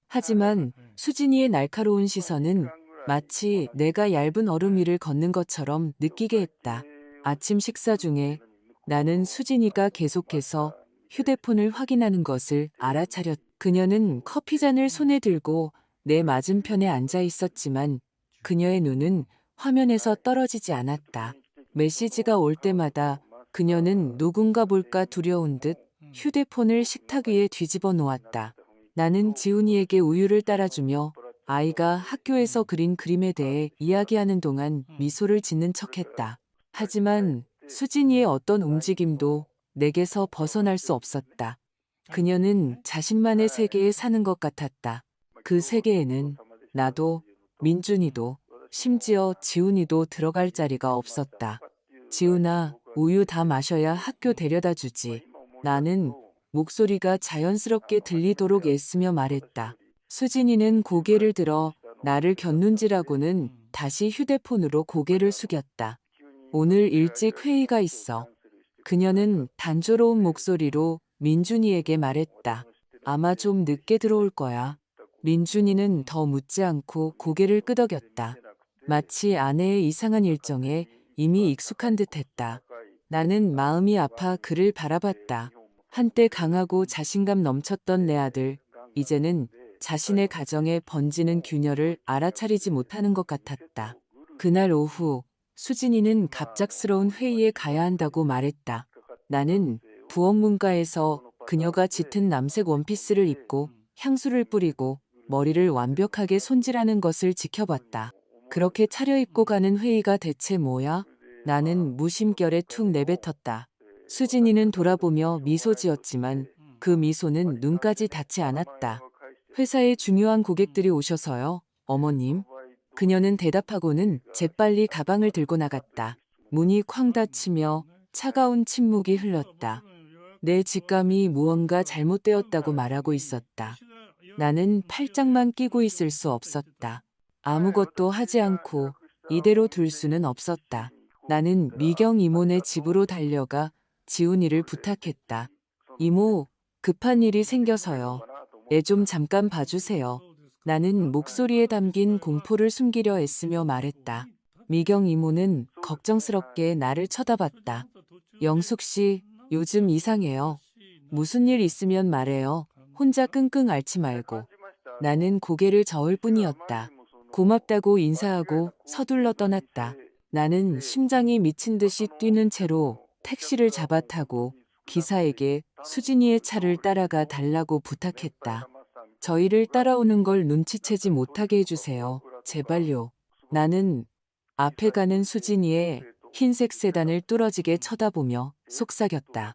Speaker 1: 하지만 수진이의 날카로운 시선은 마치 내가 얇은 얼음 위를 걷는 것처럼 느끼게 했다. 아침 식사 중에 나는 수진이가 계속해서 휴대폰을 확인하는 것을 알아차렸다. 그녀는 커피잔을 손에 들고 내 맞은편에 앉아 있었지만 그녀의 눈은 화면에서 떨어지지 않았다. 메시지가 올 때마다 그녀는 누군가 볼까 두려운 듯 휴대폰을 식탁 위에 뒤집어 놓았다. 나는 지훈이에게 우유를 따라주며 아이가 학교에서 그린 그림에 대해 이야기하는 동안 미소를 짓는 척했다. 하지만 수진이의 어떤 움직임도 내게서 벗어날 수 없었다. 그녀는 자신만의 세계에 사는 것 같았다. 그 세계에는 나도, 민준이도, 심지어 지훈이도 들어갈 자리가 없었다. 지훈아, 우유 다 마셔야 학교 데려다 주지. 나는 목소리가 자연스럽게 들리도록 애쓰며 말했다. 수진이는 고개를 들어 나를 곁눈질하고는 다시 휴대폰으로 고개를 숙였다. 오늘 일찍 회의가 있어. 그녀는 단조로운 목소리로 민준이에게 말했다. 아마 좀 늦게 들어올 거야. 민준이는 더 묻지 않고 고개를 끄덕였다. 마치 아내의 이상한 일정에 이미 익숙한 듯했다. 나는 마음이 아파 그를 바라봤다. 한때 강하고 자신감 넘쳤던 내 아들, 이제는 자신의 가정에 번지는 균열을 알아차리지 못하는 것 같았다. 그날 오후 수진이는 갑작스러운 회의에 가야 한다고 말했다. 나는 부엌문가에서 그녀가 짙은 남색 원피스를 입고 향수를 뿌리고 머리를 완벽하게 손질하는 것을 지켜봤다. 그렇게 차려입고 가는 회의가 대체 뭐야? 나는 무심결에 툭 내뱉었다. 수진이는 돌아보며 미소 지었지만 그 미소는 눈까지 닿지 않았다. 회사에 중요한 고객들이 오셔서요, 어머님. 그녀는 대답하고는 재빨리 가방을 들고 나갔다. 문이 쾅 닫히며 차가운 침묵이 흘렀다. 내 직감이 무언가 잘못되었다고 말하고 있었다. 나는 팔짱만 끼고 있을 수 없었다. 아무것도 하지 않고 이대로 둘 수는 없었다. 나는 미경 이모네 집으로 달려가 지훈이를 부탁했다. 이모, 급한 일이 생겨서요. 애 좀 잠깐 봐주세요. 나는 목소리에 담긴 공포를 숨기려 애쓰며 말했다. 미경 이모는 걱정스럽게 나를 쳐다봤다. 영숙 씨, 요즘 이상해요. 무슨 일 있으면 말해요. 혼자 끙끙 앓지 말고. 나는 고개를 저을 뿐이었다. 고맙다고 인사하고 서둘러 떠났다. 나는 심장이 미친 듯이 뛰는 채로 택시를 잡아타고 기사에게 수진이의 차를 따라가 달라고 부탁했다. 저희를 따라오는 걸 눈치채지 못하게 해주세요. 제발요. 나는 앞에 가는 수진이의 흰색 세단을 뚫어지게 쳐다보며 속삭였다.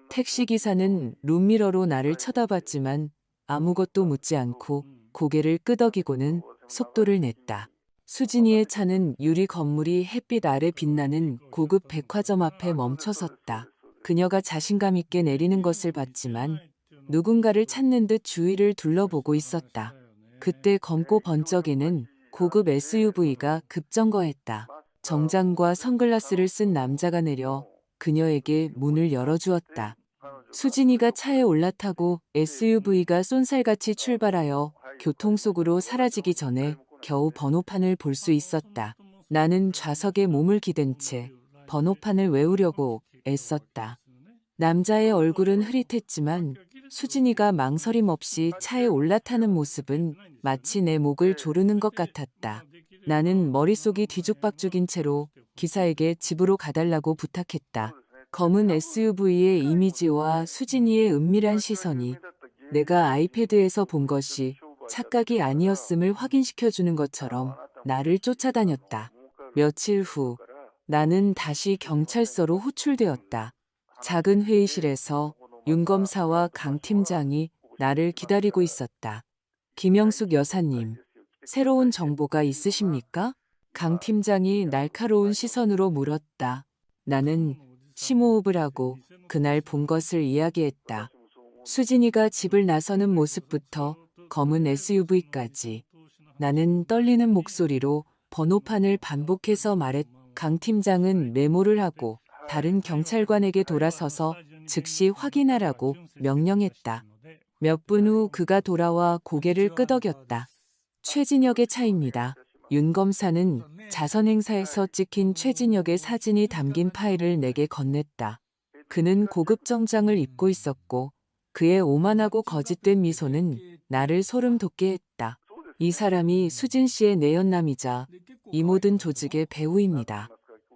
Speaker 1: 택시기사는 룸미러로 나를 쳐다봤지만 아무것도 묻지 않고 고개를 끄덕이고는 속도를 냈다. 수진이의 차는 유리 건물이 햇빛 아래 빛나는 고급 백화점 앞에 멈춰섰다. 그녀가 자신감 있게 내리는 것을 봤지만 누군가를 찾는 듯 주위를 둘러보고 있었다. 그때 검고 번쩍이는 고급 SUV가 급정거했다. 정장과 선글라스를 쓴 남자가 내려 그녀에게 문을 열어주었다. 수진이가 차에 올라타고 SUV가 쏜살같이 출발하여 교통 속으로 사라지기 전에 겨우 번호판을 볼 수 있었다. 나는 좌석에 몸을 기댄 채 번호판을 외우려고 애썼다. 남자의 얼굴은 흐릿했지만 수진이가 망설임 없이 차에 올라타는 모습은 마치 내 목을 조르는 것 같았다. 나는 머릿속이 뒤죽박죽인 채로 기사에게 집으로 가달라고 부탁했다. 검은 SUV의 이미지와 수진이의 은밀한 시선이 내가 아이패드에서 본 것이 착각이 아니었음을 확인시켜주는 것처럼 나를 쫓아다녔다. 며칠 후 나는 다시 경찰서로 호출되었다. 작은 회의실에서 윤 검사와 강 팀장이 나를 기다리고 있었다. 김영숙 여사님, 새로운 정보가 있으십니까? 강 팀장이 날카로운 시선으로 물었다. 나는 심호흡을 하고 그날 본 것을 이야기했다. 수진이가 집을 나서는 모습부터 검은 SUV까지. 나는 떨리는 목소리로 번호판을 반복해서 말했. 강 팀장은 메모를 하고 다른 경찰관에게 돌아서서 즉시 확인하라고 명령했다. 몇 분 후 그가 돌아와 고개를 끄덕였다. 최진혁의 차입니다. 윤 검사는 자선행사에서 찍힌 최진혁의 사진이 담긴 파일을 내게 건넸다. 그는 고급 정장을 입고 있었고 그의 오만하고 거짓된 미소는 나를 소름 돋게 했다. 이 사람이 수진 씨의 내연남이자 이 모든 조직의 배후입니다.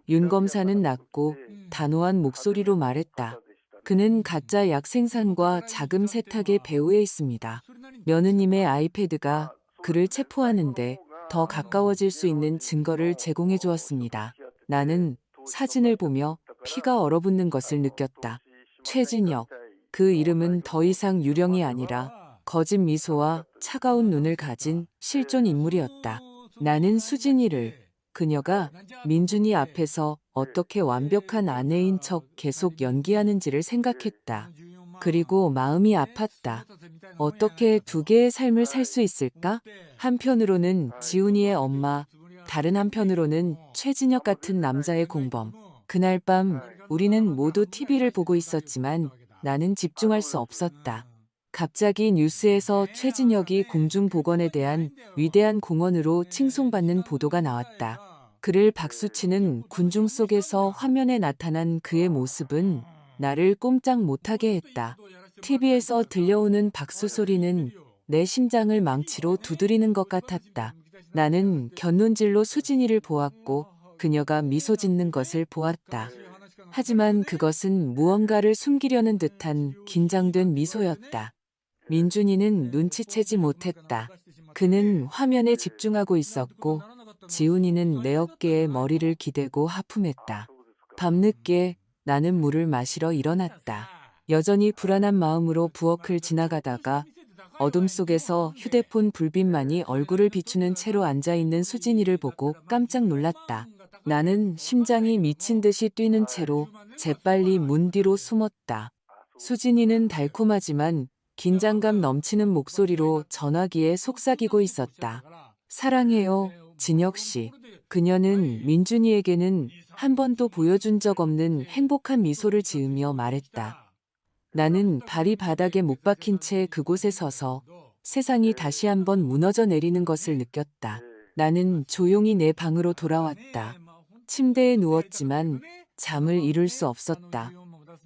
Speaker 1: 윤 검사는 낮고 단호한 목소리로 말했다. 그는 가짜 약 생산과 자금 세탁의 배후에 있습니다. 며느님의 아이패드가 그를 체포하는데 더 가까워질 수 있는 증거를 제공해 주었습니다. 나는 사진을 보며 피가 얼어붙는 것을 느꼈다. 최진혁. 그 이름은 더 이상 유령이 아니라 거짓 미소와 차가운 눈을 가진 실존 인물이었다. 나는 수진이를, 그녀가 민준이 앞에서 어떻게 완벽한 아내인 척 계속 연기하는지를 생각했다. 그리고 마음이 아팠다. 어떻게 두 개의 삶을 살 수 있을까? 한편으로는 지훈이의 엄마, 다른 한편으로는 최진혁 같은 남자의 공범. 그날 밤 우리는 모두 TV를 보고 있었지만 나는 집중할 수 없었다. 갑자기 뉴스에서 최진혁이 공중보건에 대한 위대한 공헌으로 칭송받는 보도가 나왔다. 그를 박수치는 군중 속에서 화면에 나타난 그의 모습은 나를 꼼짝 못하게 했다. TV에서 들려오는 박수 소리는 내 심장을 망치로 두드리는 것 같았다. 나는 곁눈질로 수진이를 보았고 그녀가 미소 짓는 것을 보았다. 하지만 그것은 무언가를 숨기려는 듯한 긴장된 미소였다. 민준이는 눈치채지 못했다. 그는 화면에 집중하고 있었고 지훈이는 내 어깨에 머리를 기대고 하품했다. 밤늦게 나는 물을 마시러 일어났다. 여전히 불안한 마음으로 부엌을 지나가다가 어둠 속에서 휴대폰 불빛만이 얼굴을 비추는 채로 앉아있는 수진이를 보고 깜짝 놀랐다. 나는 심장이 미친 듯이 뛰는 채로 재빨리 문 뒤로 숨었다. 수진이는 달콤하지만 긴장감 넘치는 목소리로 전화기에 속삭이고 있었다. 사랑해요, 진혁 씨. 그녀는 민준이에게는 한 번도 보여준 적 없는 행복한 미소를 지으며 말했다. 나는 발이 바닥에 못 박힌 채 그곳에 서서 세상이 다시 한번 무너져 내리는 것을 느꼈다. 나는 조용히 내 방으로 돌아왔다. 침대에 누웠지만 잠을 이룰 수 없었다.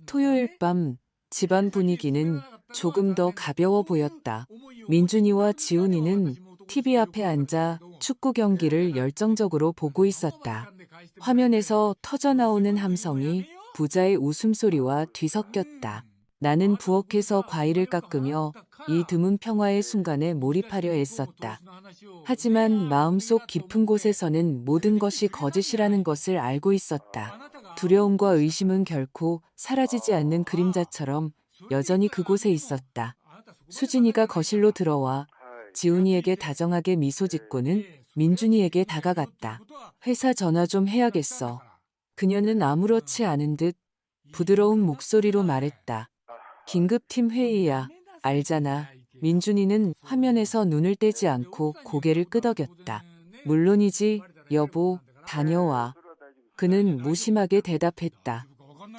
Speaker 1: 토요일 밤 집안 분위기는 조금 더 가벼워 보였다. 민준이와 지훈이는 TV 앞에 앉아 축구 경기를 열정적으로 보고 있었다. 화면에서 터져나오는 함성이 부자의 웃음소리와 뒤섞였다. 나는 부엌에서 과일을 깎으며 이 드문 평화의 순간에 몰입하려 애썼다. 하지만 마음속 깊은 곳에서는 모든 것이 거짓이라는 것을 알고 있었다. 두려움과 의심은 결코 사라지지 않는 그림자처럼 여전히 그곳에 있었다. 수진이가 거실로 들어와 지훈이에게 다정하게 미소 짓고는 민준이에게 다가갔다. 회사 전화 좀 해야겠어. 그녀는 아무렇지 않은 듯 부드러운 목소리로 말했다. 긴급팀 회의야. 알잖아. 민준이는 화면에서 눈을 떼지 않고 고개를 끄덕였다. 물론이지, 여보, 다녀와. 그는 무심하게 대답했다.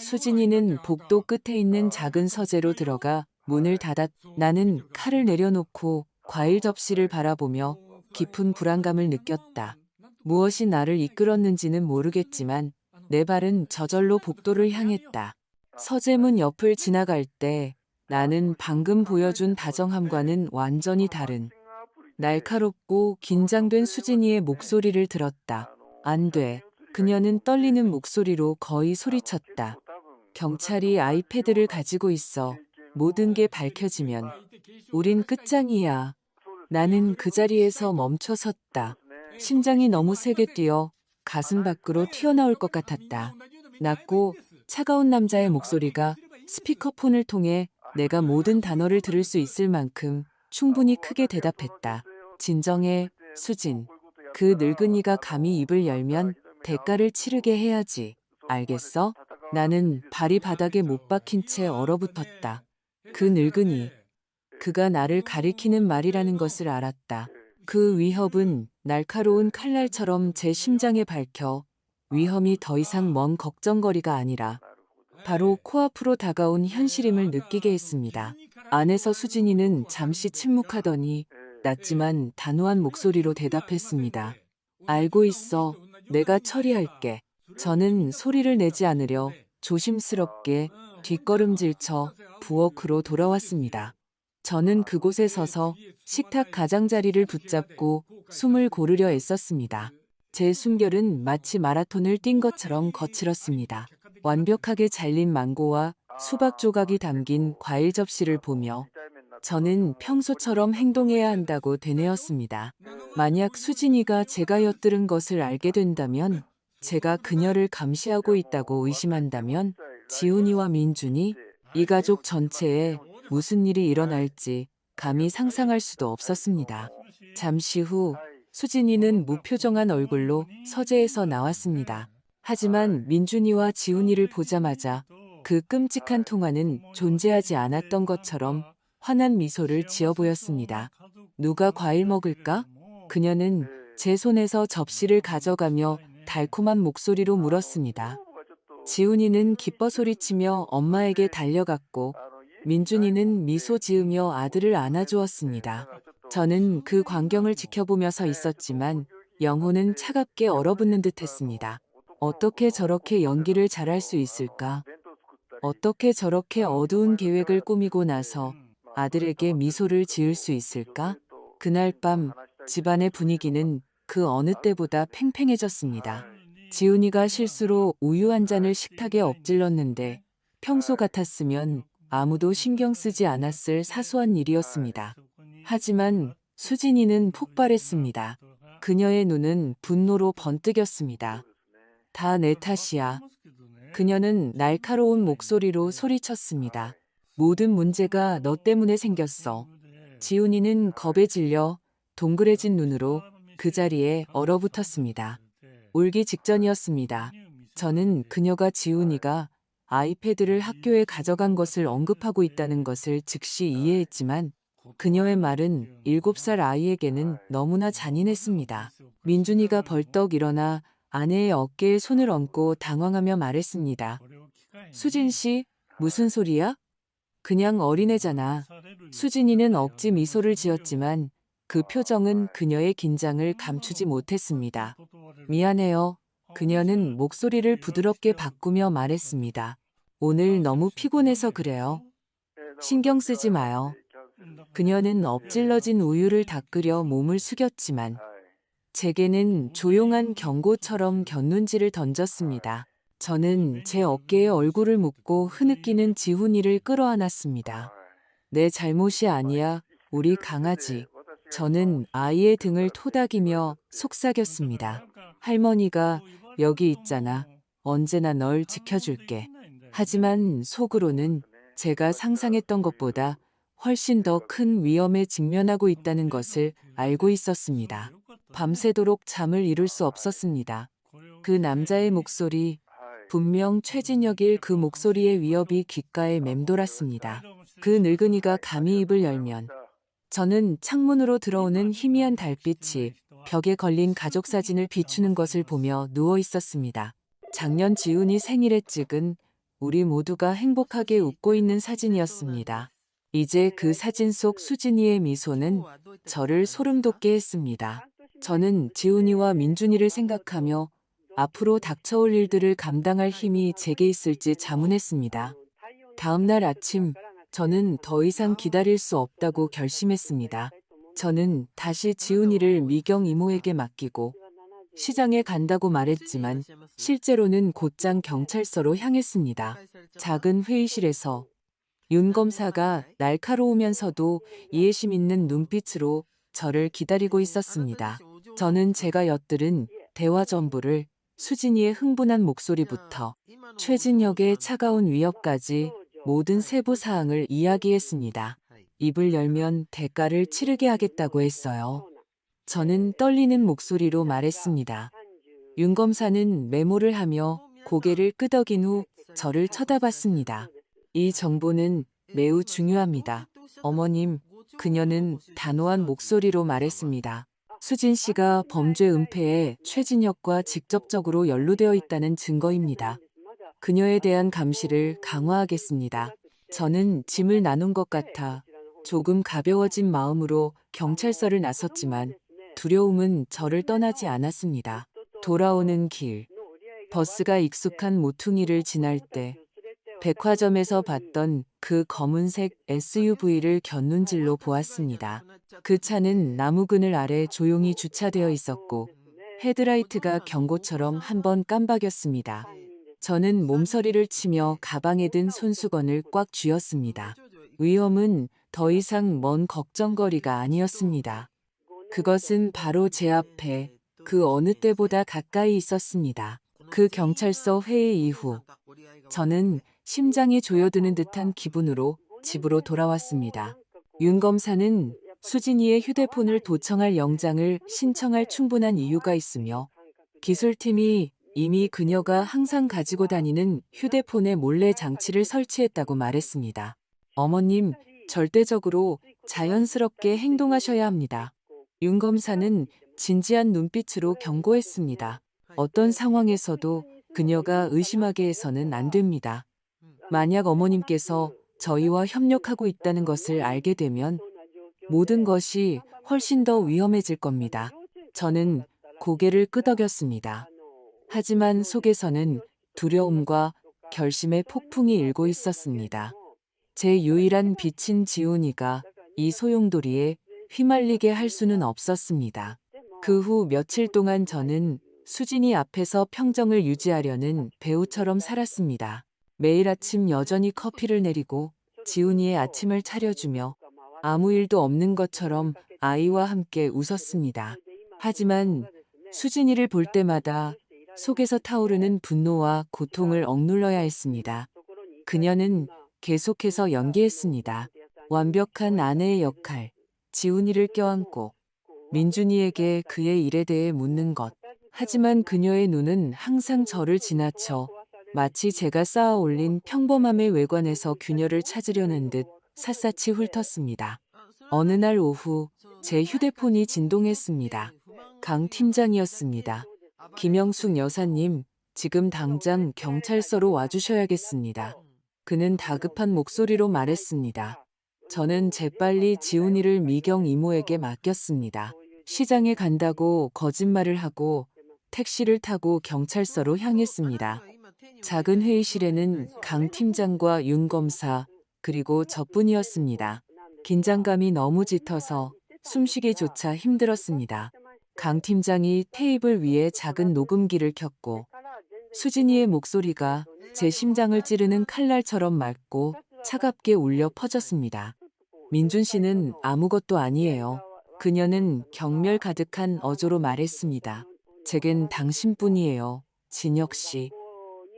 Speaker 1: 수진이는 복도 끝에 있는 작은 서재로 들어가 문을 닫았. 나는 칼을 내려놓고 과일 접시를 바라보며 깊은 불안감을 느꼈다. 무엇이 나를 이끌었는지는 모르겠지만 내 발은 저절로 복도를 향했다. 서재문 옆을 지나갈 때 나는 방금 보여준 다정함과는 완전히 다른 날카롭고 긴장된 수진이의 목소리를 들었다. 안 돼. 그녀는 떨리는 목소리로 거의 소리쳤다. 경찰이 아이패드를 가지고 있어. 모든 게 밝혀지면 우린 끝장이야. 나는 그 자리에서 멈춰 섰다. 심장이 너무 세게 뛰어 가슴 밖으로 튀어나올 것 같았다. 낮고 차가운 남자의 목소리가 스피커폰을 통해 내가 모든 단어를 들을 수 있을 만큼 충분히 크게 대답했다. 진정해, 수진. 그 늙은이가 감히 입을 열면 대가를 치르게 해야지. 알겠어? 나는 발이 바닥에 못 박힌 채 얼어붙었다. 그 늙은이. 그가 나를 가리키는 말이라는 것을 알았다. 그 위협은 날카로운 칼날처럼 제 심장에 박혀 위험이 더 이상 먼 걱정거리가 아니라 바로 코앞으로 다가온 현실임을 느끼게 했습니다. 안에서 수진이는 잠시 침묵하더니 낮지만 단호한 목소리로 대답했습니다. 알고 있어. 내가 처리할게. 저는 소리를 내지 않으려 조심스럽게 뒷걸음질쳐 부엌으로 돌아왔습니다. 저는 그곳에 서서 식탁 가장자리를 붙잡고 숨을 고르려 애썼습니다. 제 숨결은 마치 마라톤을 뛴 것처럼 거칠었습니다. 완벽하게 잘린 망고와 수박 조각이 담긴 과일 접시를 보며 저는 평소처럼 행동해야 한다고 되뇌었습니다. 만약 수진이가 제가 엿들은 것을 알게 된다면, 제가 그녀를 감시하고 있다고 의심한다면, 지훈이와 민준이, 이 가족 전체에 무슨 일이 일어날지 감히 상상할 수도 없었습니다. 잠시 후 수진이는 무표정한 얼굴로 서재에서 나왔습니다. 하지만 민준이와 지훈이를 보자마자 그 끔찍한 통화는 존재하지 않았던 것처럼 환한 미소를 지어 보였습니다. 누가 과일 먹을까? 그녀는 제 손에서 접시를 가져가며 달콤한 목소리로 물었습니다. 지훈이는 기뻐 소리치며 엄마에게 달려갔고 민준이는 미소 지으며 아들을 안아주었습니다. 저는 그 광경을 지켜보며 서 있었지만 영혼은 차갑게 얼어붙는 듯했습니다. 어떻게 저렇게 연기를 잘할 수 있을까? 어떻게 저렇게 어두운 계획을 꾸미고 나서 아들에게 미소를 지을 수 있을까? 그날 밤 집안의 분위기는 그 어느 때보다 팽팽해졌습니다. 지훈이가 실수로 우유 한 잔을 식탁에 엎질렀는데 평소 같았으면 아무도 신경 쓰지 않았을 사소한 일이었습니다. 하지만 수진이는 폭발했습니다. 그녀의 눈은 분노로 번뜩였습니다. 다 내 탓이야. 그녀는 날카로운 목소리로 소리쳤습니다. 모든 문제가 너 때문에 생겼어. 지훈이는 겁에 질려 동그래진 눈으로 그 자리에 얼어붙었습니다. 울기 직전이었습니다. 저는 그녀가 지훈이가 아이패드를 학교에 가져간 것을 언급하고 있다는 것을 즉시 이해했지만 그녀의 말은 7살 아이에게는 너무나 잔인했습니다. 민준이가 벌떡 일어나 아내의 어깨에 손을 얹고 당황하며 말했습니다. 수진 씨, 무슨 소리야? 그냥 어린애잖아. 수진이는 억지 미소를 지었지만 그 표정은 그녀의 긴장을 감추지 못했습니다. 미안해요. 그녀는 목소리를 부드럽게 바꾸며 말했습니다. 오늘 너무 피곤해서 그래요. 신경 쓰지 마요. 그녀는 엎질러진 우유를 닦으려 몸을 숙였지만 제게는 조용한 경고처럼 곁눈질을 던졌습니다. 저는 제 어깨에 얼굴을 묻고 흐느끼는 지훈이를 끌어안았습니다. 내 잘못이 아니야, 우리 강아지. 저는 아이의 등을 토닥이며 속삭였습니다. 할머니가 여기 있잖아. 언제나 널 지켜줄게. 하지만 속으로는 제가 상상했던 것보다 훨씬 더 큰 위험에 직면하고 있다는 것을 알고 있었습니다. 밤새도록 잠을 이룰 수 없었습니다. 그 남자의 목소리, 분명 최진혁일 그 목소리의 위협이 귓가에 맴돌았습니다. 그 늙은이가 감히 입을 열면 저는 창문으로 들어오는 희미한 달빛이 벽에 걸린 가족 사진을 비추는 것을 보며 누워 있었습니다. 작년 지훈이 생일에 찍은 우리 모두가 행복하게 웃고 있는 사진이었습니다. 이제 그 사진 속 수진이의 미소는 저를 소름 돋게 했습니다. 저는 지훈이와 민준이를 생각하며 앞으로 닥쳐올 일들을 감당할 힘이 제게 있을지 자문했습니다. 다음 날 아침, 저는 더 이상 기다릴 수 없다고 결심했습니다. 저는 다시 지훈이를 미경 이모에게 맡기고 시장에 간다고 말했지만 실제로는 곧장 경찰서로 향했습니다. 작은 회의실에서 윤 검사가 날카로우면서도 이해심 있는 눈빛으로 저를 기다리고 있었습니다. 저는 제가 엿들은 대화 전부를 수진이의 흥분한 목소리부터 최진혁의 차가운 위협까지 모든 세부 사항을 이야기했습니다. 입을 열면 대가를 치르게 하겠다고 했어요. 저는 떨리는 목소리로 말했습니다. 윤 검사는 메모를 하며 고개를 끄덕인 후 저를 쳐다봤습니다. 이 정보는 매우 중요합니다. 어머님, 그녀는 단호한 목소리로 말했습니다. 수진 씨가 범죄 은폐에 최진혁과 직접적으로 연루되어 있다는 증거입니다. 그녀에 대한 감시를 강화하겠습니다. 저는 짐을 나눈 것 같아 조금 가벼워진 마음으로 경찰서를 나섰지만 두려움은 저를 떠나지 않았습니다. 돌아오는 길, 버스가 익숙한 모퉁이를 지날 때 백화점에서 봤던 그 검은색 SUV를 곁눈질로 보았습니다. 그 차는 나무 그늘 아래 조용히 주차되어 있었고 헤드라이트가 경고처럼 한 번 깜박였습니다. 저는 몸서리를 치며 가방에 든 손수건을 꽉 쥐었습니다. 위험은 더 이상 먼 걱정거리가 아니었습니다. 그것은 바로 제 앞에 그 어느 때보다 가까이 있었습니다. 그 경찰서 회의 이후 저는 심장이 조여드는 듯한 기분으로 집으로 돌아왔습니다. 윤 검사는 수진이의 휴대폰을 도청할 영장을 신청할 충분한 이유가 있으며 기술팀이 이미 그녀가 항상 가지고 다니는 휴대폰에 몰래 장치를 설치했다고 말했습니다. 어머님, 절대적으로 자연스럽게 행동하셔야 합니다. 윤 검사는 진지한 눈빛으로 경고했습니다. 어떤 상황에서도 그녀가 의심하게 해서는 안 됩니다. 만약 어머님께서 저희와 협력하고 있다는 것을 알게 되면 모든 것이 훨씬 더 위험해질 겁니다. 저는 고개를 끄덕였습니다. 하지만 속에서는 두려움과 결심의 폭풍이 일고 있었습니다. 제 유일한 빛인 지훈이가 이 소용돌이에 휘말리게 할 수는 없었습니다. 그 후 며칠 동안 저는 수진이 앞에서 평정을 유지하려는 배우처럼 살았습니다. 매일 아침 여전히 커피를 내리고 지훈이의 아침을 차려주며 아무 일도 없는 것처럼 아이와 함께 웃었습니다. 하지만 수진이를 볼 때마다 속에서 타오르는 분노와 고통을 억눌러야 했습니다. 그녀는 계속해서 연기했습니다. 완벽한 아내의 역할, 지훈이를 껴안고 민준이에게 그의 일에 대해 묻는 것. 하지만 그녀의 눈은 항상 저를 지나쳐 마치 제가 쌓아 올린 평범함의 외관에서 균열을 찾으려는 듯 샅샅이 훑었습니다. 어느 날 오후 제 휴대폰이 진동했습니다. 강 팀장이었습니다. 김영숙 여사님, 지금 당장 경찰서로 와주셔야겠습니다. 그는 다급한 목소리로 말했습니다. 저는 재빨리 지훈이를 미경 이모에게 맡겼습니다. 시장에 간다고 거짓말을 하고 택시를 타고 경찰서로 향했습니다. 작은 회의실에는 강 팀장과 윤 검사, 그리고 저뿐이었습니다. 긴장감이 너무 짙어서 숨쉬기조차 힘들었습니다. 강 팀장이 테이블 위에 작은 녹음기를 켰고 수진이의 목소리가 제 심장을 찌르는 칼날처럼 맑고 차갑게 울려 퍼졌습니다. 민준 씨는 아무것도 아니에요. 그녀는 경멸 가득한 어조로 말했습니다. 제겐 당신뿐이에요, 진혁 씨.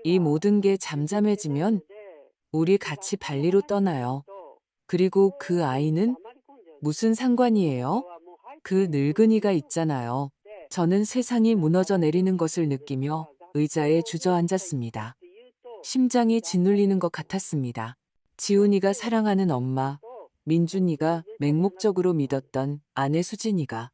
Speaker 1: 이 모든 게 잠잠해지면 우리 같이 발리로 떠나요. 그리고 그 아이는 무슨 상관이에요? 그 늙은이가 있잖아요. 저는 세상이 무너져 내리는 것을 느끼며 의자에 주저앉았습니다. 심장이 짓눌리는 것 같았습니다. 지훈이가 사랑하는 엄마, 민준이가 맹목적으로 믿었던 아내 수진이가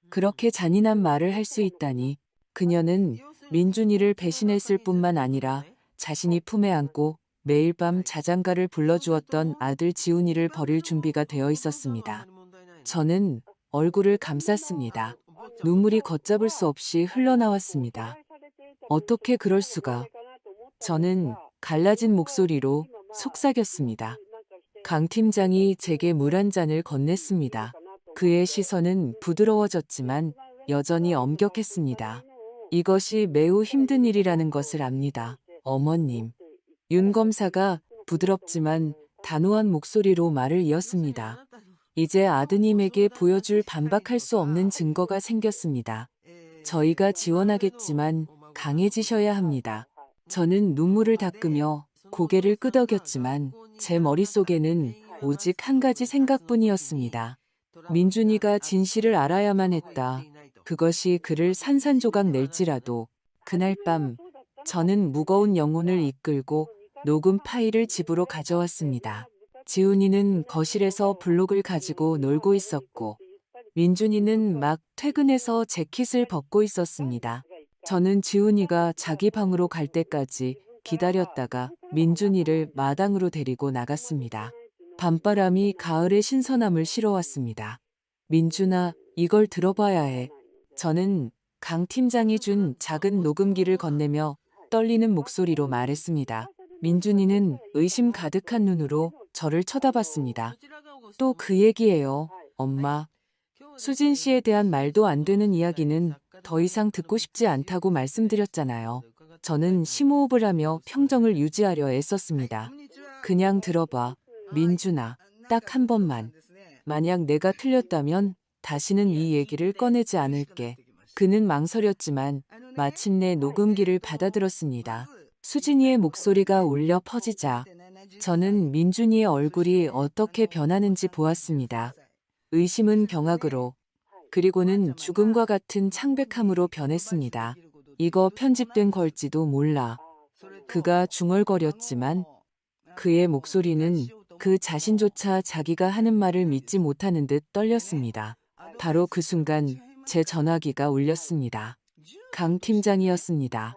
Speaker 1: 그렇게 잔인한 말을 할 수 있다니. 그녀는 민준이를 배신했을 뿐만 아니라 자신이 품에 안고 매일 밤 자장가를 불러주었던 아들 지훈이를 버릴 준비가 되어 있었습니다. 저는 얼굴을 감쌌습니다. 눈물이 걷잡을 수 없이 흘러나왔습니다. 어떻게 그럴 수가. 저는 갈라진 목소리로 속삭였습니다. 강 팀장이 제게 물 한 잔을 건넸습니다. 그의 시선은 부드러워졌지만 여전히 엄격했습니다. 이것이 매우 힘든 일이라는 것을 압니다, 어머님. 윤 검사가 부드럽지만 단호한 목소리로 말을 이었습니다. 이제 아드님에게 보여줄 반박할 수 없는 증거가 생겼습니다. 저희가 지원하겠지만 강해지셔야 합니다. 저는 눈물을 닦으며 고개를 끄덕였지만 제 머릿속에는 오직 한 가지 생각뿐이었습니다. 민준이가 진실을 알아야만 했다. 그것이 그를 산산조각 낼지라도. 그날 밤 저는 무거운 영혼을 이끌고 녹음 파일을 집으로 가져왔습니다. 지훈이는 거실에서 블록을 가지고 놀고 있었고 민준이는 막 퇴근해서 재킷을 벗고 있었습니다. 저는 지훈이가 자기 방으로 갈 때까지 기다렸다가 민준이를 마당으로 데리고 나갔습니다. 밤바람이 가을의 신선함을 실어왔습니다. 민준아, 이걸 들어봐야 해. 저는 강 팀장이 준 작은 녹음기를 건네며 떨리는 목소리로 말했습니다. 민준이는 의심 가득한 눈으로 저를 쳐다봤습니다. 또 그 얘기예요, 엄마. 수진 씨에 대한 말도 안 되는 이야기는 더 이상 듣고 싶지 않다고 말씀드렸잖아요. 저는 심호흡을 하며 평정을 유지하려 애썼습니다. 그냥 들어봐, 민준아. 딱 한 번만. 만약 내가 틀렸다면 다시는 이 얘기를 꺼내지 않을게. 그는 망설였지만 마침내 녹음기를 받아들었습니다. 수진이의 목소리가 울려 퍼지자 저는 민준이의 얼굴이 어떻게 변하는지 보았습니다. 의심은 경악으로, 그리고는 죽음과 같은 창백함으로 변했습니다. 이거 편집된 걸지도 몰라. 그가 중얼거렸지만 그의 목소리는 그 자신조차 자기가 하는 말을 믿지 못하는 듯 떨렸습니다. 바로 그 순간 제 전화기가 울렸습니다. 강 팀장이었습니다.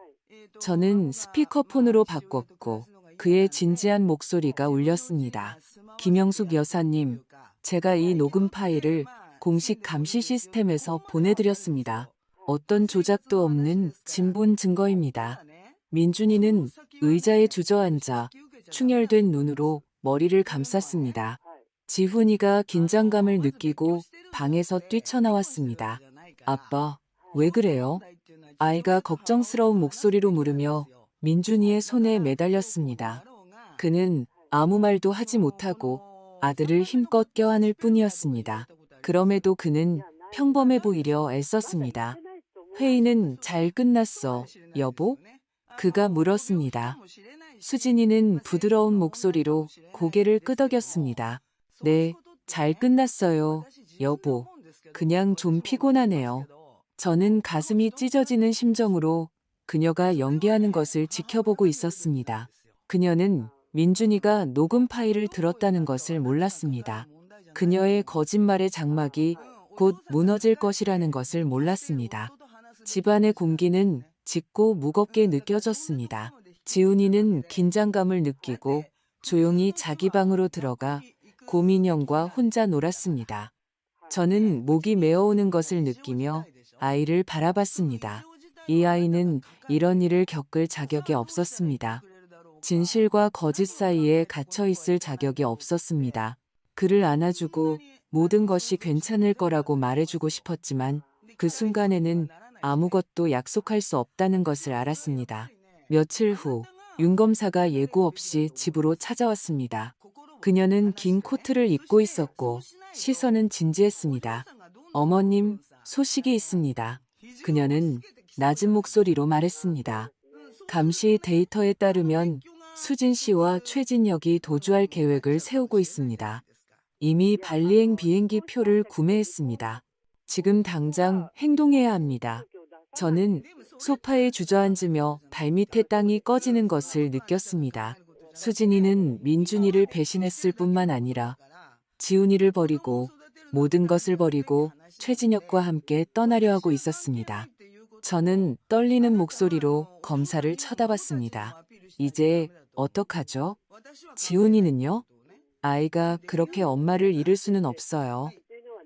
Speaker 1: 저는 스피커폰으로 바꿨고 그의 진지한 목소리가 울렸습니다. 김영숙 여사님, 제가 이 녹음 파일을 공식 감시 시스템에서 보내드렸습니다. 어떤 조작도 없는 진본 증거입니다. 민준이는 의자에 주저앉아 충혈된 눈으로 머리를 감쌌습니다. 지훈이가 긴장감을 느끼고 방에서 뛰쳐나왔습니다. 아빠, 왜 그래요? 아이가 걱정스러운 목소리로 물으며 민준이의 손에 매달렸습니다. 그는 아무 말도 하지 못하고 아들을 힘껏 껴안을 뿐이었습니다. 그럼에도 그는 평범해 보이려 애썼습니다. 회의는 잘 끝났어, 여보? 그가 물었습니다. 수진이는 부드러운 목소리로 고개를 끄덕였습니다. 네, 잘 끝났어요, 여보. 그냥 좀 피곤하네요. 저는 가슴이 찢어지는 심정으로 그녀가 연기하는 것을 지켜보고 있었습니다. 그녀는 민준이가 녹음 파일을 들었다는 것을 몰랐습니다. 그녀의 거짓말의 장막이 곧 무너질 것이라는 것을 몰랐습니다. 집안의 공기는 짙고 무겁게 느껴졌습니다. 지훈이는 긴장감을 느끼고 조용히 자기 방으로 들어가 고민형과 혼자 놀았습니다. 저는 목이 메어오는 것을 느끼며 아이를 바라봤습니다. 이 아이는 이런 일을 겪을 자격이 없었습니다. 진실과 거짓 사이에 갇혀 있을 자격이 없었습니다. 그를 안아주고 모든 것이 괜찮을 거라고 말해주고 싶었지만 그 순간에는 아무것도 약속할 수 없다는 것을 알았습니다. 며칠 후 윤 검사가 예고 없이 집으로 찾아왔습니다. 그녀는 긴 코트를 입고 있었고 시선은 진지했습니다. 어머님, 소식이 있습니다. 그녀는 낮은 목소리로 말했습니다. 감시 데이터에 따르면 수진 씨와 최진혁이 도주할 계획을 세우고 있습니다. 이미 발리행 비행기 표를 구매했습니다. 지금 당장 행동해야 합니다. 저는 소파에 주저앉으며 발밑에 땅이 꺼지는 것을 느꼈습니다. 수진이는 민준이를 배신했을 뿐만 아니라 지훈이를 버리고 모든 것을 버리고 최진혁과 함께 떠나려 하고 있었습니다. 저는 떨리는 목소리로 검사를 쳐다봤습니다. 이제 어떡하죠? 지훈이는요? 아이가 그렇게 엄마를 잃을 수는 없어요.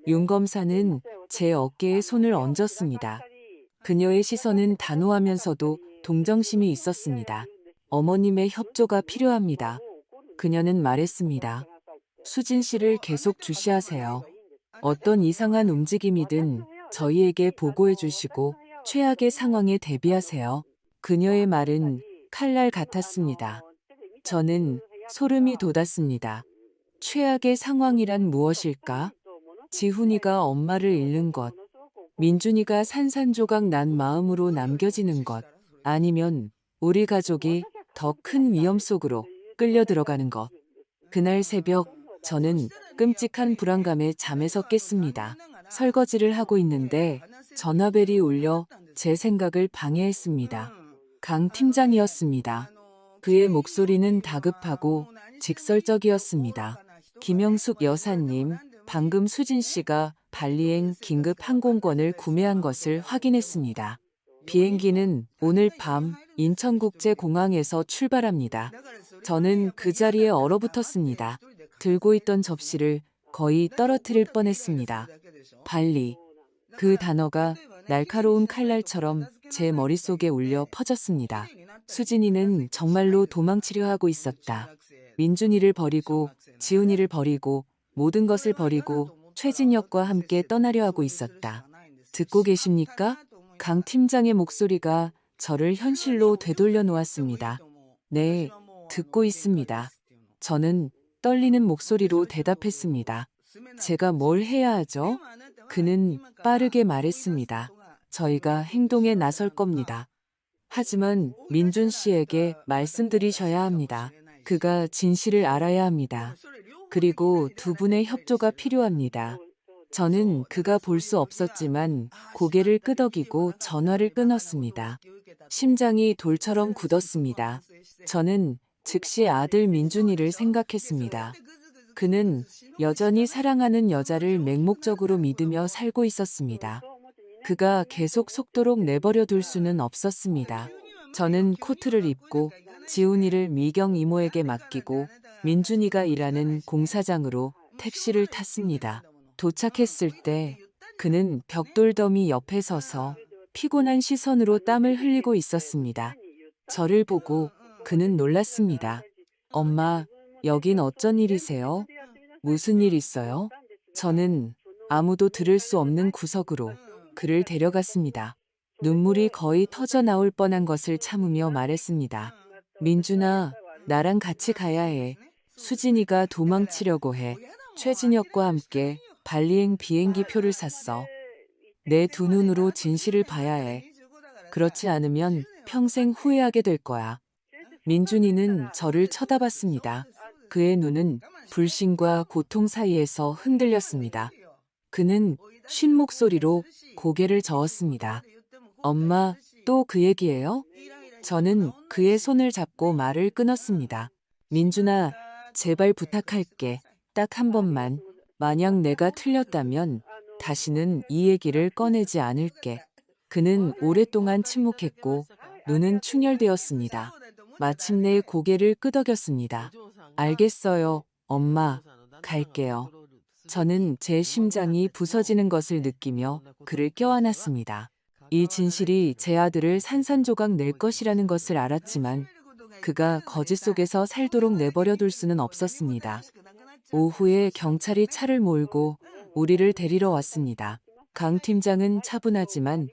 Speaker 1: 윤 검사는 제 어깨에 손을 얹었습니다. 그녀의 시선은 단호하면서도 동정심이 있었습니다. 어머님의 협조가 필요합니다. 그녀는 말했습니다. 수진 씨를 계속 주시하세요. 어떤 이상한 움직임이든 저희에게 보고해 주시고 최악의 상황에 대비하세요. 그녀의 말은 칼날 같았습니다. 저는 소름이 돋았습니다. 최악의 상황이란 무엇일까? 지훈이가 엄마를 잃는 것, 민준이가 산산조각 난 마음으로 남겨지는 것, 아니면 우리 가족이 더 큰 위험 속으로 끌려 들어가는 것. 그날 새벽 저는 끔찍한 불안감에 잠에서 깼습니다. 설거지를 하고 있는데 전화벨이 울려 제 생각을 방해했습니다. 강 팀장이었습니다. 그의 목소리는 다급하고 직설적이었습니다. 김영숙 여사님, 방금 수진 씨가 발리행 긴급 항공권을 구매한 것을 확인했습니다. 비행기는 오늘 밤 인천국제공항에서 출발합니다. 저는 그 자리에 얼어붙었습니다. 들고 있던 접시를 거의 떨어뜨릴 뻔했습니다. 발리. 그 단어가 날카로운 칼날처럼 제 머릿속에 울려 퍼졌습니다. 수진이는 정말로 도망치려 하고 있었다. 민준이를 버리고 지훈이를 버리고 모든 것을 버리고 최진혁과 함께 떠나려 하고 있었다. 듣고 계십니까? 강 팀장의 목소리가 저를 현실로 되돌려 놓았습니다. 네, 듣고 있습니다. 저는 떨리는 목소리로 대답했습니다. 제가 뭘 해야 하죠? 그는 빠르게 말했습니다. 저희가 행동에 나설 겁니다. 하지만 민준 씨에게 말씀드리셔야 합니다. 그가 진실을 알아야 합니다. 그리고 두 분의 협조가 필요합니다. 저는 그가 볼 수 없었지만 고개를 끄덕이고 전화를 끊었습니다. 심장이 돌처럼 굳었습니다. 저는 즉시 아들 민준이를 생각했습니다. 그는 여전히 사랑하는 여자를 맹목적으로 믿으며 살고 있었습니다. 그가 계속 속도록 내버려 둘 수는 없었습니다. 저는 코트를 입고 지훈이를 미경 이모에게 맡기고 민준이가 일하는 공사장으로 택시를 탔습니다. 도착했을 때 그는 벽돌 더미 옆에 서서 피곤한 시선으로 땀을 흘리고 있었습니다. 저를 보고 그는 놀랐습니다. 엄마, 여긴 어쩐 일이세요? 무슨 일 있어요? 저는 아무도 들을 수 없는 구석으로 그를 데려갔습니다. 눈물이 거의 터져 나올 뻔한 것을 참으며 말했습니다. 민준아, 나랑 같이 가야 해. 수진이가 도망치려고 해. 최진혁과 함께 발리행 비행기 표를 샀어. 내 두 눈으로 진실을 봐야 해. 그렇지 않으면 평생 후회하게 될 거야. 민준이는 저를 쳐다봤습니다. 그의 눈은 불신과 고통 사이에서 흔들렸습니다. 그는 쉰 목소리로 고개를 저었습니다. 엄마, 또 그 얘기예요? 저는 그의 손을 잡고 말을 끊었습니다. 민준아, 제발 부탁할게. 딱 한 번만. 만약 내가 틀렸다면 다시는 이 얘기를 꺼내지 않을게. 그는 오랫동안 침묵했고 눈은 충혈되었습니다. 마침내 고개를 끄덕였습니다. 알겠어요, 엄마. 갈게요. 저는 제 심장이 부서지는 것을 느끼며 그를 껴안았습니다. 이 진실이 제 아들을 산산조각 낼 것이라는 것을 알았지만 그가 거짓 속에서 살도록 내버려 둘 수는 없었습니다. 오후에 경찰이 차를 몰고 우리를 데리러 왔습니다. 강 팀장은 차분하지만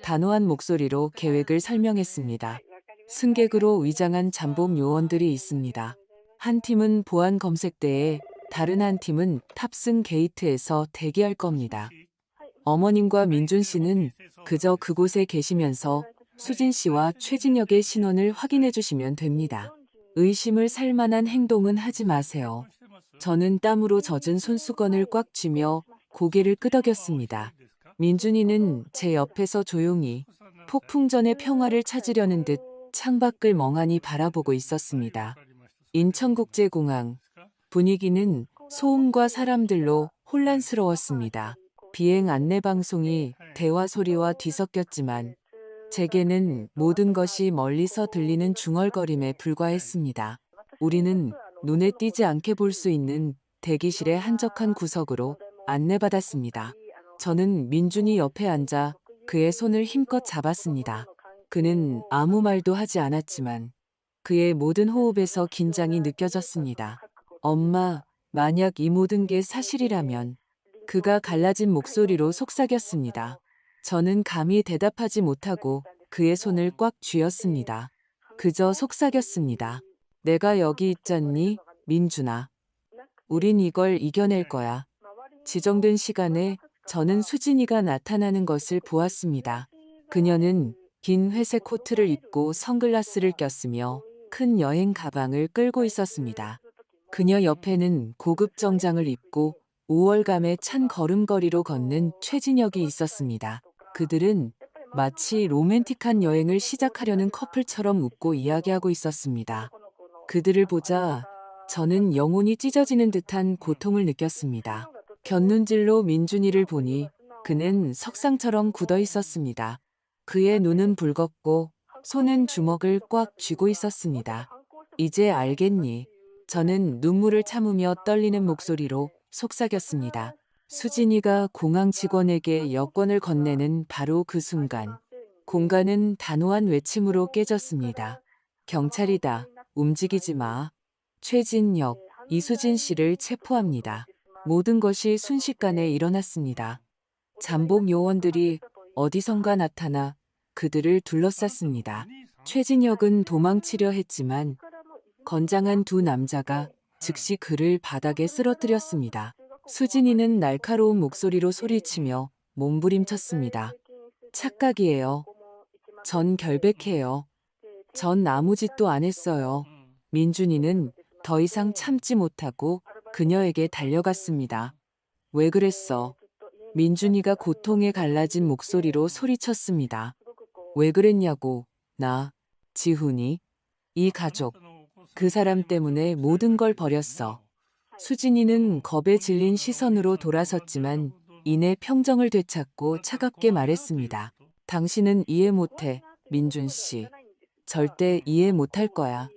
Speaker 1: 단호한 목소리로 계획을 설명했습니다. 승객으로 위장한 잠복 요원들이 있습니다. 한 팀은 보안 검색대에, 다른 한 팀은 탑승 게이트에서 대기할 겁니다. 어머님과 민준 씨는 그저 그곳에 계시면서 수진 씨와 최진혁의 신원을 확인해 주시면 됩니다. 의심을 살 만한 행동은 하지 마세요. 저는 땀으로 젖은 손수건을 꽉 쥐며 고개를 끄덕였습니다. 민준이는 제 옆에서 조용히 폭풍 전의 평화를 찾으려는 듯 창밖을 멍하니 바라보고 있었습니다. 인천국제공항. 분위기는 소음과 사람들로 혼란스러웠습니다. 비행 안내 방송이 대화 소리와 뒤섞였지만 제게는 모든 것이 멀리서 들리는 중얼거림에 불과했습니다. 우리는 눈에 띄지 않게 볼 수 있는 대기실의 한적한 구석으로 안내받았습니다. 저는 민준이 옆에 앉아 그의 손을 힘껏 잡았습니다. 그는 아무 말도 하지 않았지만 그의 모든 호흡에서 긴장이 느껴졌습니다. 엄마, 만약 이 모든 게 사실이라면 그가 갈라진 목소리로 속삭였습니다. 저는 감히 대답하지 못하고 그의 손을 꽉 쥐었습니다. 그저 속삭였습니다. 내가 여기 있잖니, 민준아. 우린 이걸 이겨낼 거야. 지정된 시간에 저는 수진이가 나타나는 것을 보았습니다. 그녀는 긴 회색 코트를 입고 선글라스를 꼈으며 큰 여행 가방을 끌고 있었습니다. 그녀 옆에는 고급 정장을 입고 우월감에 찬 걸음걸이로 걷는 최진혁이 있었습니다. 그들은 마치 로맨틱한 여행을 시작하려는 커플처럼 웃고 이야기하고 있었습니다. 그들을 보자 저는 영혼이 찢어지는 듯한 고통을 느꼈습니다. 곁눈질로 민준이를 보니 그는 석상처럼 굳어 있었습니다. 그의 눈은 붉었고 손은 주먹을 꽉 쥐고 있었습니다. 이제 알겠니? 저는 눈물을 참으며 떨리는 목소리로 속삭였습니다. 수진이가 공항 직원에게 여권을 건네는 바로 그 순간 공간은 단호한 외침으로 깨졌습니다. 경찰이다. 움직이지 마. 최진혁, 이수진 씨를 체포합니다. 모든 것이 순식간에 일어났습니다. 잠복 요원들이 어디선가 나타나 그들을 둘러쌌습니다. 최진혁은 도망치려 했지만 건장한 두 남자가 즉시 그를 바닥에 쓰러뜨렸습니다. 수진이는 날카로운 목소리로 소리치며 몸부림쳤습니다. 착각이에요. 전 결백해요. 전 아무 짓도 안 했어요. 민준이는 더 이상 참지 못하고 그녀에게 달려갔습니다. 왜 그랬어? 민준이가 고통에 갈라진 목소리로 소리쳤습니다. 왜 그랬냐고, 나, 지훈이, 이 가족, 그 사람 때문에 모든 걸 버렸어. 수진이는 겁에 질린 시선으로 돌아섰지만 이내 평정을 되찾고 차갑게 말했습니다. 당신은 이해 못해, 민준 씨. 절대 이해 못할 거야.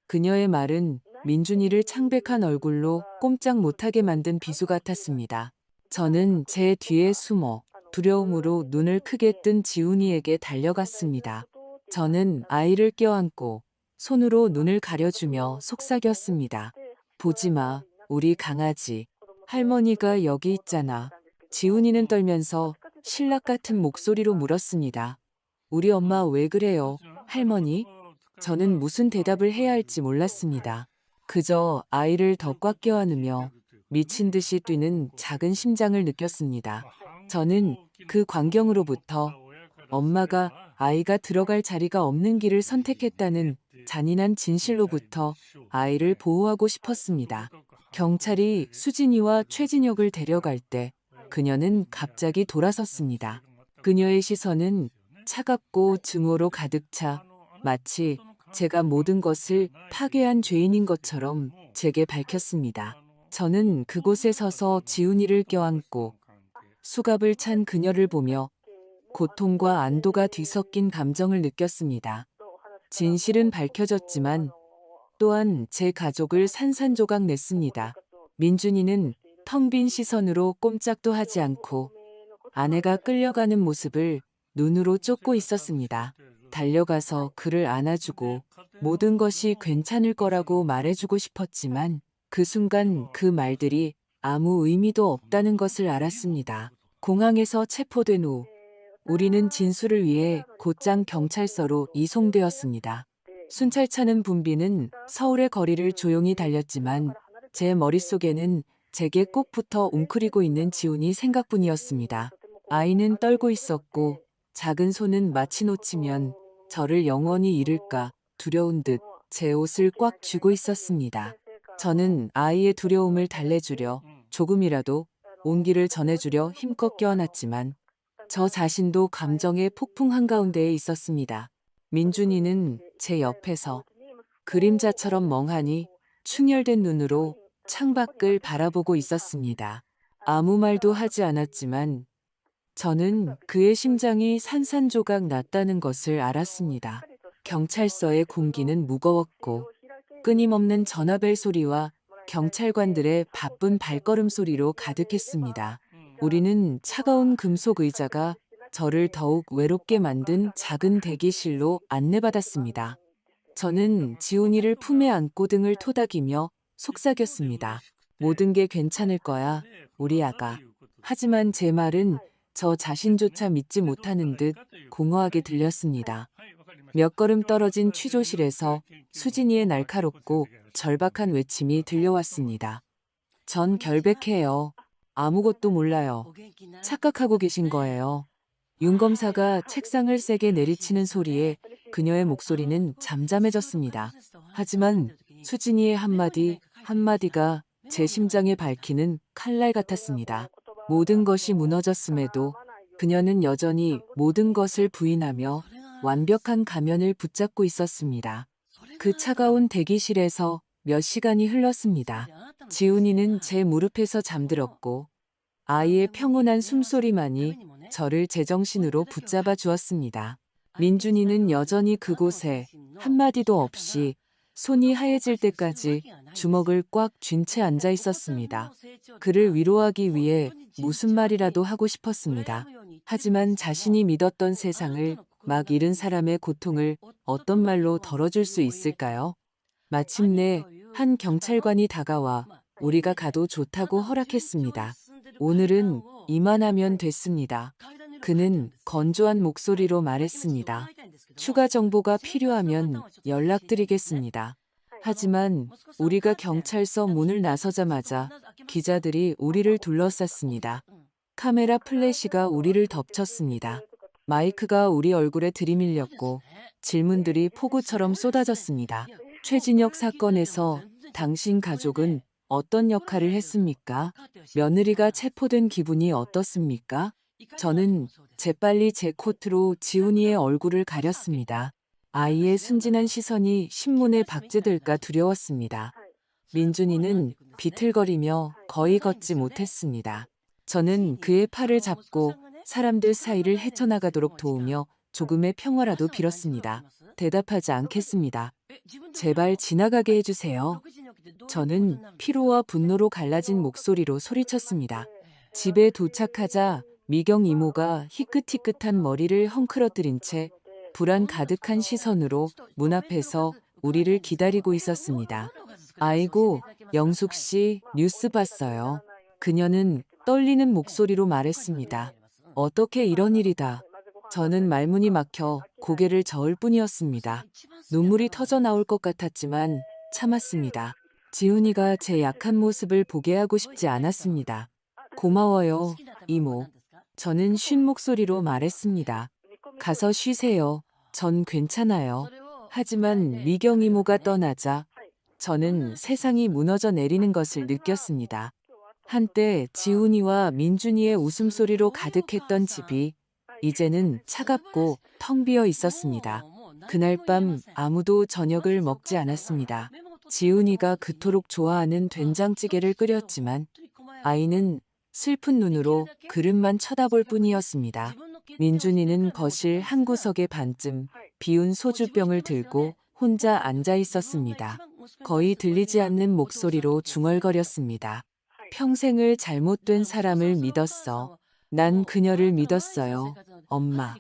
Speaker 1: 그녀의 말은 민준이를 창백한 얼굴로 꼼짝 못하게 만든 비수 같았습니다. 저는 제 뒤에 숨어 두려움으로 눈을 크게 뜬 지훈이에게 달려갔습니다. 저는 아이를 껴안고 손으로 눈을 가려주며 속삭였습니다. 보지 마, 우리 강아지. 할머니가 여기 있잖아. 지훈이는 떨면서 신락 같은 목소리로 물었습니다. 우리 엄마 왜 그래요, 할머니? 저는 무슨 대답을 해야 할지 몰랐습니다. 그저 아이를 더 꽉 껴안으며 미친 듯이 뛰는 작은 심장을 느꼈습니다. 저는 그 광경으로부터 엄마가 아이가 들어갈 자리가 없는 길을 선택했다는 잔인한 진실로부터 아이를 보호하고 싶었습니다. 경찰이 수진이와 최진혁을 데려갈 때 그녀는 갑자기 돌아섰습니다. 그녀의 시선은 차갑고 증오로 가득 차 마치 제가 모든 것을 파괴한 죄인인 것처럼 제게 밝혔습니다. 저는 그곳에 서서 지훈이를 껴안고 수갑을 찬 그녀를 보며 고통과 안도가 뒤섞인 감정을 느꼈습니다. 진실은 밝혀졌지만 또한 제 가족을 산산조각 냈습니다. 민준이는 텅 빈 시선으로 꼼짝도 하지 않고 아내가 끌려가는 모습을 눈으로 쫓고 있었습니다. 달려가서 그를 안아주고 모든 것이 괜찮을 거라고 말해주고 싶었지만 그 순간 그 말들이 아무 의미도 없다는 것을 알았습니다. 공항에서 체포된 후 우리는 진술을 위해 곧장 경찰서로 이송되었습니다. 순찰차는 붐비는 서울의 거리를 조용히 달렸지만 제 머릿속에는 제게 꼭 붙어 웅크리고 있는 지훈이 생각뿐이었습니다. 아이는 떨고 있었고 작은 손은 마치 놓치면 저를 영원히 잃을까 두려운 듯 제 옷을 꽉 쥐고 있었습니다. 저는 아이의 두려움을 달래주려 조금이라도 온기를 전해주려 힘껏 껴안았지만 저 자신도 감정의 폭풍 한가운데에 있었습니다. 민준이는 제 옆에서 그림자처럼 멍하니 충혈된 눈으로 창밖을 바라보고 있었습니다. 아무 말도 하지 않았지만 저는 그의 심장이 산산조각 났다는 것을 알았습니다. 경찰서의 공기는 무거웠고 끊임없는 전화벨 소리와 경찰관들의 바쁜 발걸음 소리로 가득했습니다. 우리는 차가운 금속 의자가 저를 더욱 외롭게 만든 작은 대기실로 안내받았습니다. 저는 지훈이를 품에 안고 등을 토닥이며 속삭였습니다. 모든 게 괜찮을 거야, 우리 아가. 하지만 제 말은 저 자신조차 믿지 못하는 듯 공허하게 들렸습니다. 몇 걸음 떨어진 취조실에서 수진이의 날카롭고 절박한 외침이 들려왔습니다. 전 결백해요. 아무것도 몰라요. 착각하고 계신 거예요. 윤 검사가 책상을 세게 내리치는 소리에 그녀의 목소리는 잠잠해졌습니다. 하지만 수진이의 한마디 한마디가 제 심장에 밝히는 칼날 같았습니다. 모든 것이 무너졌음에도 그녀는 여전히 모든 것을 부인하며 완벽한 가면을 붙잡고 있었습니다. 그 차가운 대기실에서 몇 시간이 흘렀습니다. 지훈이는 제 무릎에서 잠들었고 아이의 평온한 숨소리만이 저를 제정신으로 붙잡아 주었습니다. 민준이는 여전히 그곳에 한마디도 없이 손이 하얘질 때까지 주먹을 꽉 쥔 채 앉아 있었습니다. 그를 위로하기 위해 무슨 말이라도 하고 싶었습니다. 하지만 자신이 믿었던 세상을 막 잃은 사람의 고통을 어떤 말로 덜어줄 수 있을까요? 마침내 한 경찰관이 다가와 우리가 가도 좋다고 허락했습니다. 오늘은 이만하면 됐습니다. 그는 건조한 목소리로 말했습니다. 추가 정보가 필요하면 연락드리겠습니다. 하지만 우리가 경찰서 문을 나서자마자 기자들이 우리를 둘러쌌습니다. 카메라 플래시가 우리를 덮쳤습니다. 마이크가 우리 얼굴에 들이밀렸고 질문들이 폭우처럼 쏟아졌습니다. 최진혁 사건에서 당신 가족은 어떤 역할을 했습니까? 며느리가 체포된 기분이 어떻습니까? 저는 재빨리 제 코트로 지훈이의 얼굴을 가렸습니다. 아이의 순진한 시선이 신문에 박제될까 두려웠습니다. 민준이는 비틀거리며 거의 걷지 못했습니다. 저는 그의 팔을 잡고 사람들 사이를 헤쳐나가도록 도우며 조금의 평화라도 빌었습니다. 대답하지 않겠습니다. 제발 지나가게 해주세요. 저는 피로와 분노로 갈라진 목소리로 소리쳤습니다. 집에 도착하자 미경 이모가 희끗희끗한 머리를 헝클어뜨린 채 불안 가득한 시선으로 문 앞에서 우리를 기다리고 있었습니다. 아이고, 영숙 씨 뉴스 봤어요. 그녀는 떨리는 목소리로 말했습니다. 어떻게 이런 일이다. 저는 말문이 막혀 고개를 저을 뿐이었습니다. 눈물이 터져 나올 것 같았지만 참았습니다. 지훈이가 제 약한 모습을 보게 하고 싶지 않았습니다. 고마워요, 이모. 저는 쉰 목소리로 말했습니다. 가서 쉬세요. 전 괜찮아요. 하지만 미경 이모가 떠나자 저는 세상이 무너져 내리는 것을 느꼈습니다. 한때 지훈이와 민준이의 웃음소리로 가득했던 집이 이제는 차갑고 텅 비어 있었습니다. 그날 밤 아무도 저녁을 먹지 않았습니다. 지훈이가 그토록 좋아하는 된장찌개를 끓였지만 아이는 슬픈 눈으로 그릇만 쳐다볼 뿐이었습니다. 민준이는 거실 한 구석에 반쯤 비운 소주병을 들고 혼자 앉아 있었습니다. 거의 들리지 않는 목소리로 중얼거렸습니다. 평생을 잘못된 사람을 믿었어. 난 그녀를 믿었어요. 엄마.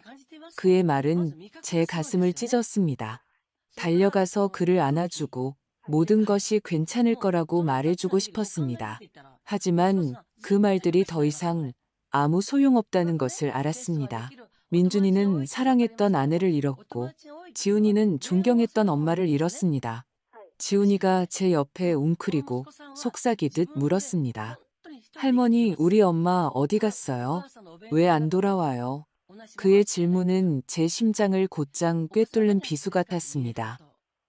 Speaker 1: 그의 말은 제 가슴을 찢었습니다. 달려가서 그를 안아주고 모든 것이 괜찮을 거라고 말해주고 싶었습니다. 하지만 그 말들이 더 이상 아무 소용없다는 것을 알았습니다. 민준이는 사랑했던 아내를 잃었고 지훈이는 존경했던 엄마를 잃었습니다. 지훈이가 제 옆에 웅크리고 속삭이듯 물었습니다. 할머니, 우리 엄마 어디 갔어요? 왜 안 돌아와요? 그의 질문은 제 심장을 곧장 꿰뚫는 비수 같았습니다.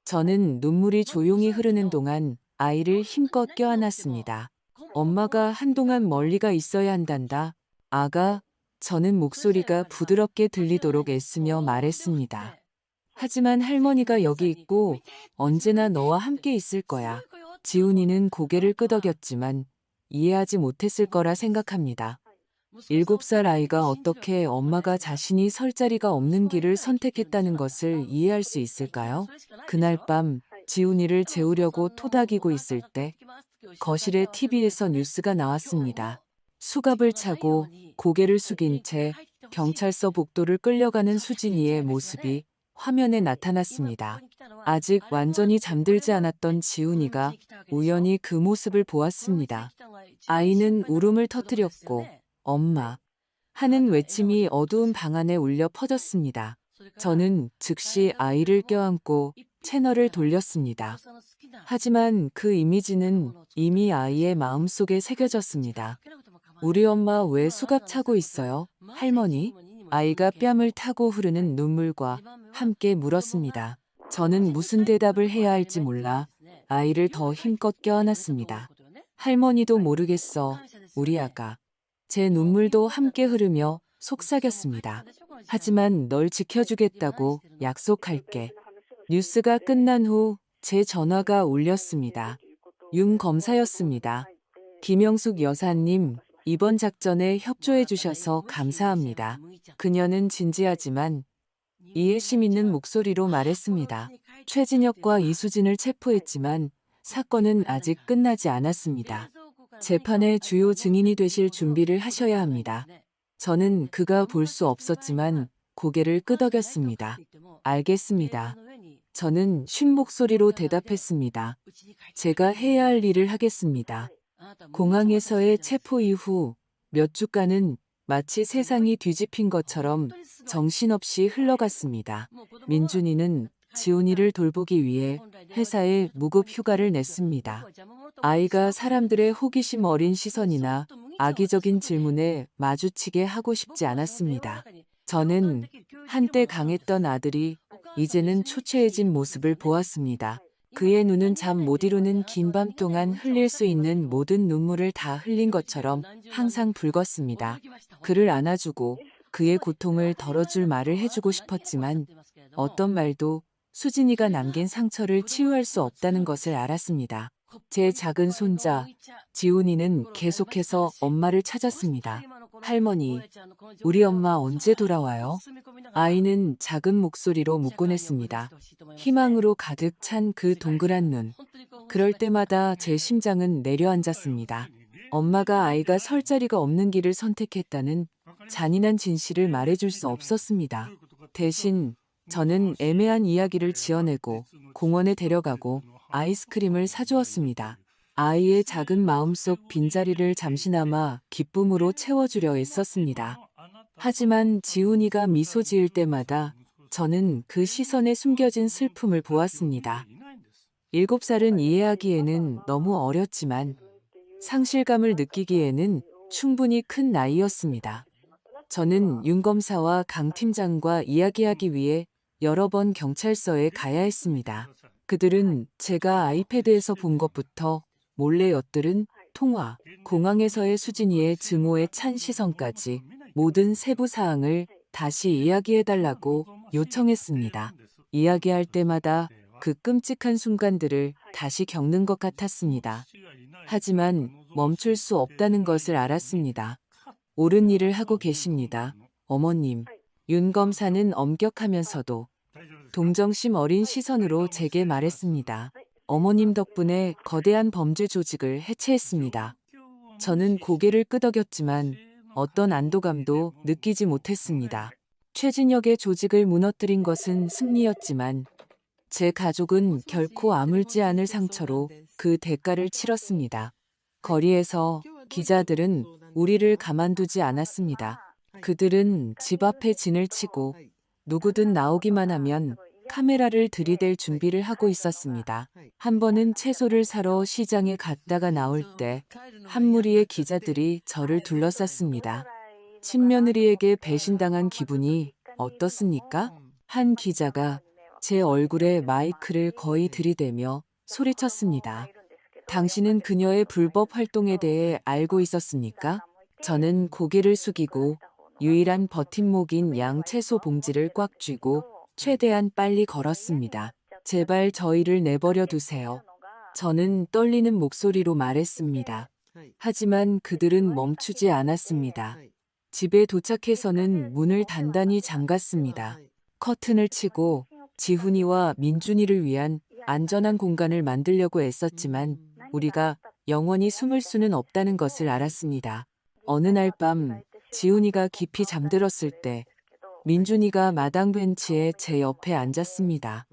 Speaker 1: 저는 눈물이 조용히 흐르는 동안 아이를 힘껏 껴안았습니다. 엄마가 한동안 멀리가 있어야 한단다. 아가, 저는 목소리가 부드럽게 들리도록 애쓰며 말했습니다. 하지만 할머니가 여기 있고 언제나 너와 함께 있을 거야. 지훈이는 고개를 끄덕였지만 이해하지 못했을 거라 생각합니다. 7살 아이가 어떻게 엄마가 자신이 설 자리가 없는 길을 선택했다는 것을 이해할 수 있을까요? 그날 밤 지훈이를 재우려고 토닥이고 있을 때 거실에 TV에서 뉴스가 나왔습니다. 수갑을 차고 고개를 숙인 채 경찰서 복도를 끌려가는 수진이의 모습이 화면에 나타났습니다. 아직 완전히 잠들지 않았던 지훈이가 우연히 그 모습을 보았습니다. 아이는 울음을 터뜨렸고 엄마 하는 외침이 어두운 방 안에 울려 퍼졌습니다. 저는 즉시 아이를 껴안고 채널을 돌렸습니다. 하지만 그 이미지는 이미 아이의 마음속에 새겨졌습니다. 우리 엄마 왜 수갑 차고 있어요? 할머니? 아이가 뺨을 타고 흐르는 눈물과 함께 물었습니다. 저는 무슨 대답을 해야 할지 몰라 아이를 더 힘껏 껴안았습니다. 할머니도 모르겠어, 우리 아가. 제 눈물도 함께 흐르며 속삭였습니다. 하지만 널 지켜주겠다고 약속할게. 뉴스가 끝난 후 제 전화가 울렸습니다. 윤 검사였습니다. 김영숙 여사님, 이번 작전에 협조해 주셔서 감사합니다. 그녀는 진지하지만 이해심 있는 목소리로 말했습니다. 최진혁과 이수진을 체포했지만 사건은 아직 끝나지 않았습니다. 재판의 주요 증인이 되실 준비를 하셔야 합니다. 저는 그가 볼 수 없었지만 고개를 끄덕였습니다. 알겠습니다. 저는 쉰 목소리로 대답했습니다. 제가 해야 할 일을 하겠습니다. 공항에서의 체포 이후 몇 주간은 마치 세상이 뒤집힌 것처럼 정신없이 흘러갔습니다. 민준이는 지훈이를 돌보기 위해 회사에 무급 휴가를 냈습니다. 아이가 사람들의 호기심 어린 시선이나 악의적인 질문에 마주치게 하고 싶지 않았습니다. 저는 한때 강했던 아들이 이제는 초췌해진 모습을 보았습니다. 그의 눈은 잠 못 이루는 긴 밤 동안 흘릴 수 있는 모든 눈물을 다 흘린 것처럼 항상 붉었습니다. 그를 안아주고 그의 고통을 덜어줄 말을 해주고 싶었지만 어떤 말도 수진이가 남긴 상처를 치유할 수 없다는 것을 알았습니다. 제 작은 손자 지훈이는 계속해서 엄마를 찾았습니다. 할머니, 우리 엄마 언제 돌아와요? 아이는 작은 목소리로 묻곤 했습니다. 희망으로 가득 찬 그 동그란 눈. 그럴 때마다 제 심장은 내려앉았습니다. 엄마가 아이가 설 자리가 없는 길을 선택했다는 잔인한 진실을 말해줄 수 없었습니다. 대신 저는 애매한 이야기를 지어내고 공원에 데려가고 아이스크림을 사주었습니다. 아이의 작은 마음속 빈자리를 잠시나마 기쁨으로 채워주려 애썼습니다. 하지만 지훈이가 미소 지을 때마다 저는 그 시선에 숨겨진 슬픔을 보았습니다. 7살은 이해하기에는 너무 어렸지만 상실감을 느끼기에는 충분히 큰 나이였습니다. 저는 윤 검사와 강 팀장과 이야기하기 위해 여러 번 경찰서에 가야 했습니다. 그들은 제가 아이패드에서 본 것부터 몰래 엿들은 통화, 공항에서의 수진이의 증오에 찬 시선까지 모든 세부 사항을 다시 이야기해달라고 요청했습니다. 이야기할 때마다 그 끔찍한 순간들을 다시 겪는 것 같았습니다. 하지만 멈출 수 없다는 것을 알았습니다. 옳은 일을 하고 계십니다, 어머님. 윤 검사는 엄격하면서도 동정심 어린 시선으로 제게 말했습니다. 어머님 덕분에 거대한 범죄 조직을 해체했습니다. 저는 고개를 끄덕였지만 어떤 안도감도 느끼지 못했습니다. 최진혁의 조직을 무너뜨린 것은 승리였지만 제 가족은 결코 아물지 않을 상처로 그 대가를 치렀습니다. 거리에서 기자들은 우리를 가만두지 않았습니다. 그들은 집 앞에 진을 치고 누구든 나오기만 하면 카메라를 들이댈 준비를 하고 있었습니다. 한 번은 채소를 사러 시장에 갔다가 나올 때 한 무리의 기자들이 저를 둘러쌌습니다. 친며느리에게 배신당한 기분이 어떻습니까? 한 기자가 제 얼굴에 마이크를 거의 들이대며 소리쳤습니다. 당신은 그녀의 불법 활동에 대해 알고 있었습니까? 저는 고개를 숙이고 유일한 버팀목인 양 채소 봉지를 꽉 쥐고 최대한 빨리 걸었습니다. 제발 저희를 내버려 두세요. 저는 떨리는 목소리로 말했습니다. 하지만 그들은 멈추지 않았습니다. 집에 도착해서는 문을 단단히 잠갔습니다. 커튼을 치고 지훈이와 민준이를 위한 안전한 공간을 만들려고 애썼지만 우리가 영원히 숨을 수는 없다는 것을 알았습니다. 어느 날 밤 지훈이가 깊이 잠들었을 때 민준이가 마당 벤치에 제 옆에 앉았습니다.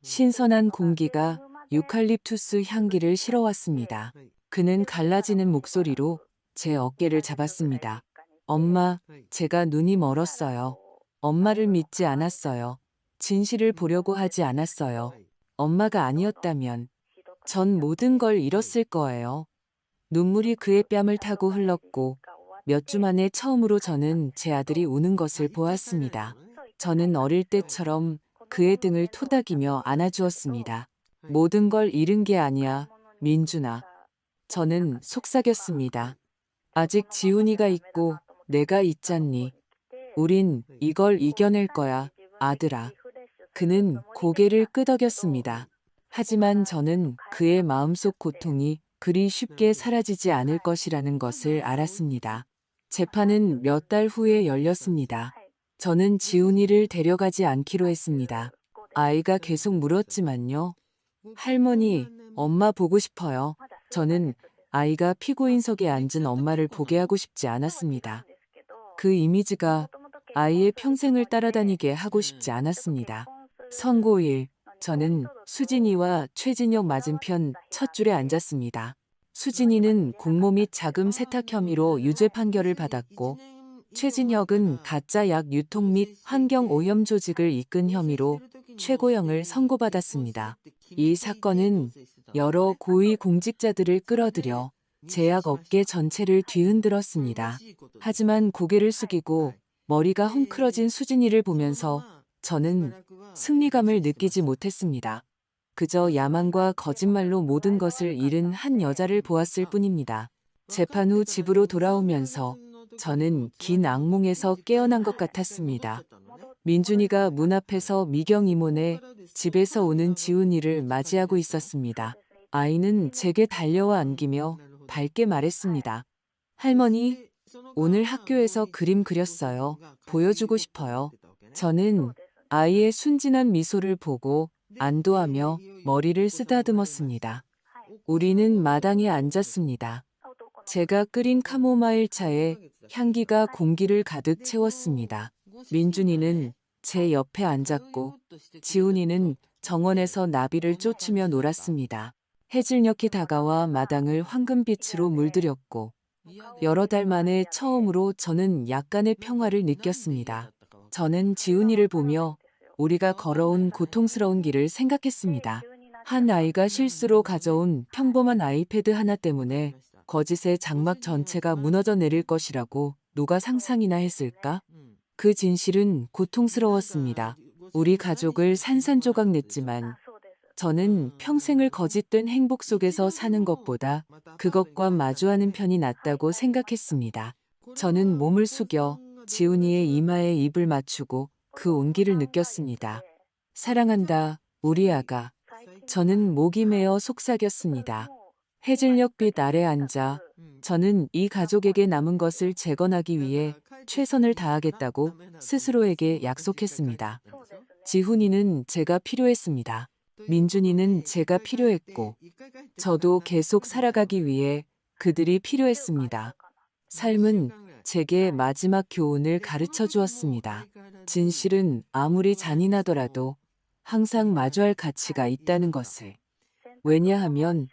Speaker 1: 신선한 공기가 유칼립투스 향기를 실어왔습니다. 그는 갈라지는 목소리로 제 어깨를 잡았습니다. 엄마, 제가 눈이 멀었어요. 엄마를 믿지 않았어요. 진실을 보려고 하지 않았어요. 엄마가 아니었다면 전 모든 걸 잃었을 거예요. 눈물이 그의 뺨을 타고 흘렀고 몇 주 만에 처음으로 저는 제 아들이 우는 것을 보았습니다. 저는 어릴 때처럼 그의 등을 토닥이며 안아주었습니다. 모든 걸 잃은 게 아니야, 민준아. 저는 속삭였습니다. 아직 지훈이가 있고 내가 있잖니. 우린 이걸 이겨낼 거야, 아들아. 그는 고개를 끄덕였습니다. 하지만 저는 그의 마음속 고통이 그리 쉽게 사라지지 않을 것이라는 것을 알았습니다. 재판은 몇 달 후에 열렸습니다. 저는 지훈이를 데려가지 않기로 했습니다. 아이가 계속 물었지만요. 할머니, 엄마 보고 싶어요. 저는 아이가 피고인석에 앉은 엄마를 보게 하고 싶지 않았습니다. 그 이미지가 아이의 평생을 따라다니게 하고 싶지 않았습니다. 선고일, 저는 수진이와 최진혁 맞은편 첫 줄에 앉았습니다. 수진이는 공모 및 자금 세탁 혐의로 유죄 판결을 받았고 최진혁은 가짜 약 유통 및 환경 오염 조직을 이끈 혐의로 최고형을 선고받았습니다. 이 사건은 여러 고위 공직자들을 끌어들여 제약업계 전체를 뒤흔들었습니다. 하지만 고개를 숙이고 머리가 헝클어진 수진이를 보면서 저는 승리감을 느끼지 못했습니다. 그저 야만과 거짓말로 모든 것을 잃은 한 여자를 보았을 뿐입니다. 재판 후 집으로 돌아오면서 저는 긴 악몽에서 깨어난 것 같았습니다. 민준이가 문 앞에서 미경 이모네 집에서 오는 지훈이를 맞이하고 있었습니다. 아이는 제게 달려와 안기며 밝게 말했습니다. 할머니, 오늘 학교에서 그림 그렸어요. 보여주고 싶어요. 저는 아이의 순진한 미소를 보고 안도하며 머리를 쓰다듬었습니다. 우리는 마당에 앉았습니다. 제가 끓인 카모마일 차에 향기가 공기를 가득 채웠습니다. 민준이는 제 옆에 앉았고 지훈이는 정원에서 나비를 쫓으며 놀았습니다. 해질녘이 다가와 마당을 황금빛으로 물들였고 여러 달 만에 처음으로 저는 약간의 평화를 느꼈습니다. 저는 지훈이를 보며 우리가 걸어온 고통스러운 길을 생각했습니다. 한 아이가 실수로 가져온 평범한 아이패드 하나 때문에 거짓의 장막 전체가 무너져 내릴 것이라고 누가 상상이나 했을까? 그 진실은 고통스러웠습니다. 우리 가족을 산산조각 냈지만 저는 평생을 거짓된 행복 속에서 사는 것보다 그것과 마주하는 편이 낫다고 생각했습니다. 저는 몸을 숙여 지훈이의 이마에 입을 맞추고 그 온기를 느꼈습니다. 사랑한다, 우리 아가. 저는 목이 메어 속삭였습니다. 해질녘빛 아래 앉아 저는 이 가족에게 남은 것을 재건하기 위해 최선을 다하겠다고 스스로에게 약속했습니다. 지훈이는 제가 필요했습니다. 민준이는 제가 필요했고, 저도 계속 살아가기 위해 그들이 필요했습니다. 삶은 제게 마지막 교훈을 가르쳐 주었습니다. 진실은 아무리 잔인하더라도 항상 마주할 가치가 있다는 것을. 왜냐하면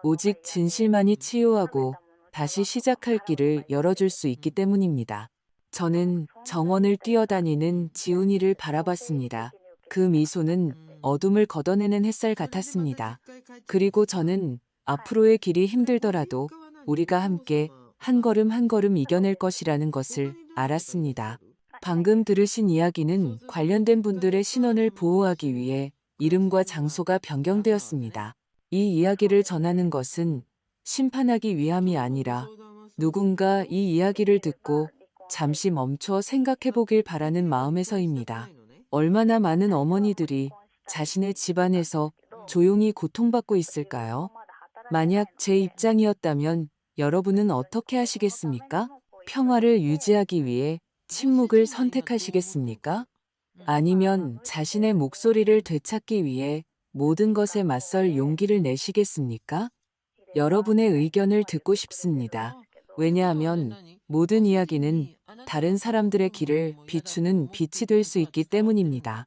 Speaker 1: 오직 진실만이 치유하고 다시 시작할 길을 열어줄 수 있기 때문입니다. 저는 정원을 뛰어다니는 지훈이를 바라봤습니다. 그 미소는 어둠을 걷어내는 햇살 같았습니다. 그리고 저는 앞으로의 길이 힘들더라도 우리가 함께 한 걸음 한 걸음 이겨낼 것이라는 것을 알았습니다. 방금 들으신 이야기는 관련된 분들의 신원을 보호하기 위해 이름과 장소가 변경되었습니다. 이 이야기를 전하는 것은 심판하기 위함이 아니라 누군가 이 이야기를 듣고 잠시 멈춰 생각해 보길 바라는 마음에서입니다. 얼마나 많은 어머니들이 자신의 집안에서 조용히 고통받고 있을까요? 만약 제 입장이었다면 여러분은 어떻게 하시겠습니까? 평화를 유지하기 위해 침묵을 선택하시겠습니까? 아니면 자신의 목소리를 되찾기 위해 모든 것에 맞설 용기를 내시겠습니까? 여러분의 의견을 듣고 싶습니다. 왜냐하면 모든 이야기는 다른 사람들의 길을 비추는 빛이 될 수 있기 때문입니다.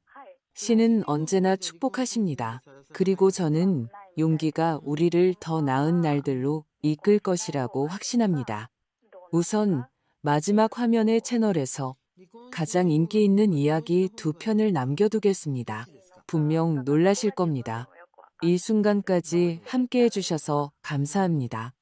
Speaker 1: 신은 언제나 축복하십니다. 그리고 저는 용기가 우리를 더 나은 날들로 이끌 것이라고 확신합니다. 우선 마지막 화면의 채널에서 가장 인기 있는 이야기 2편을 남겨두겠습니다. 분명 놀라실 겁니다. 이 순간까지 함께 해주셔서 감사합니다.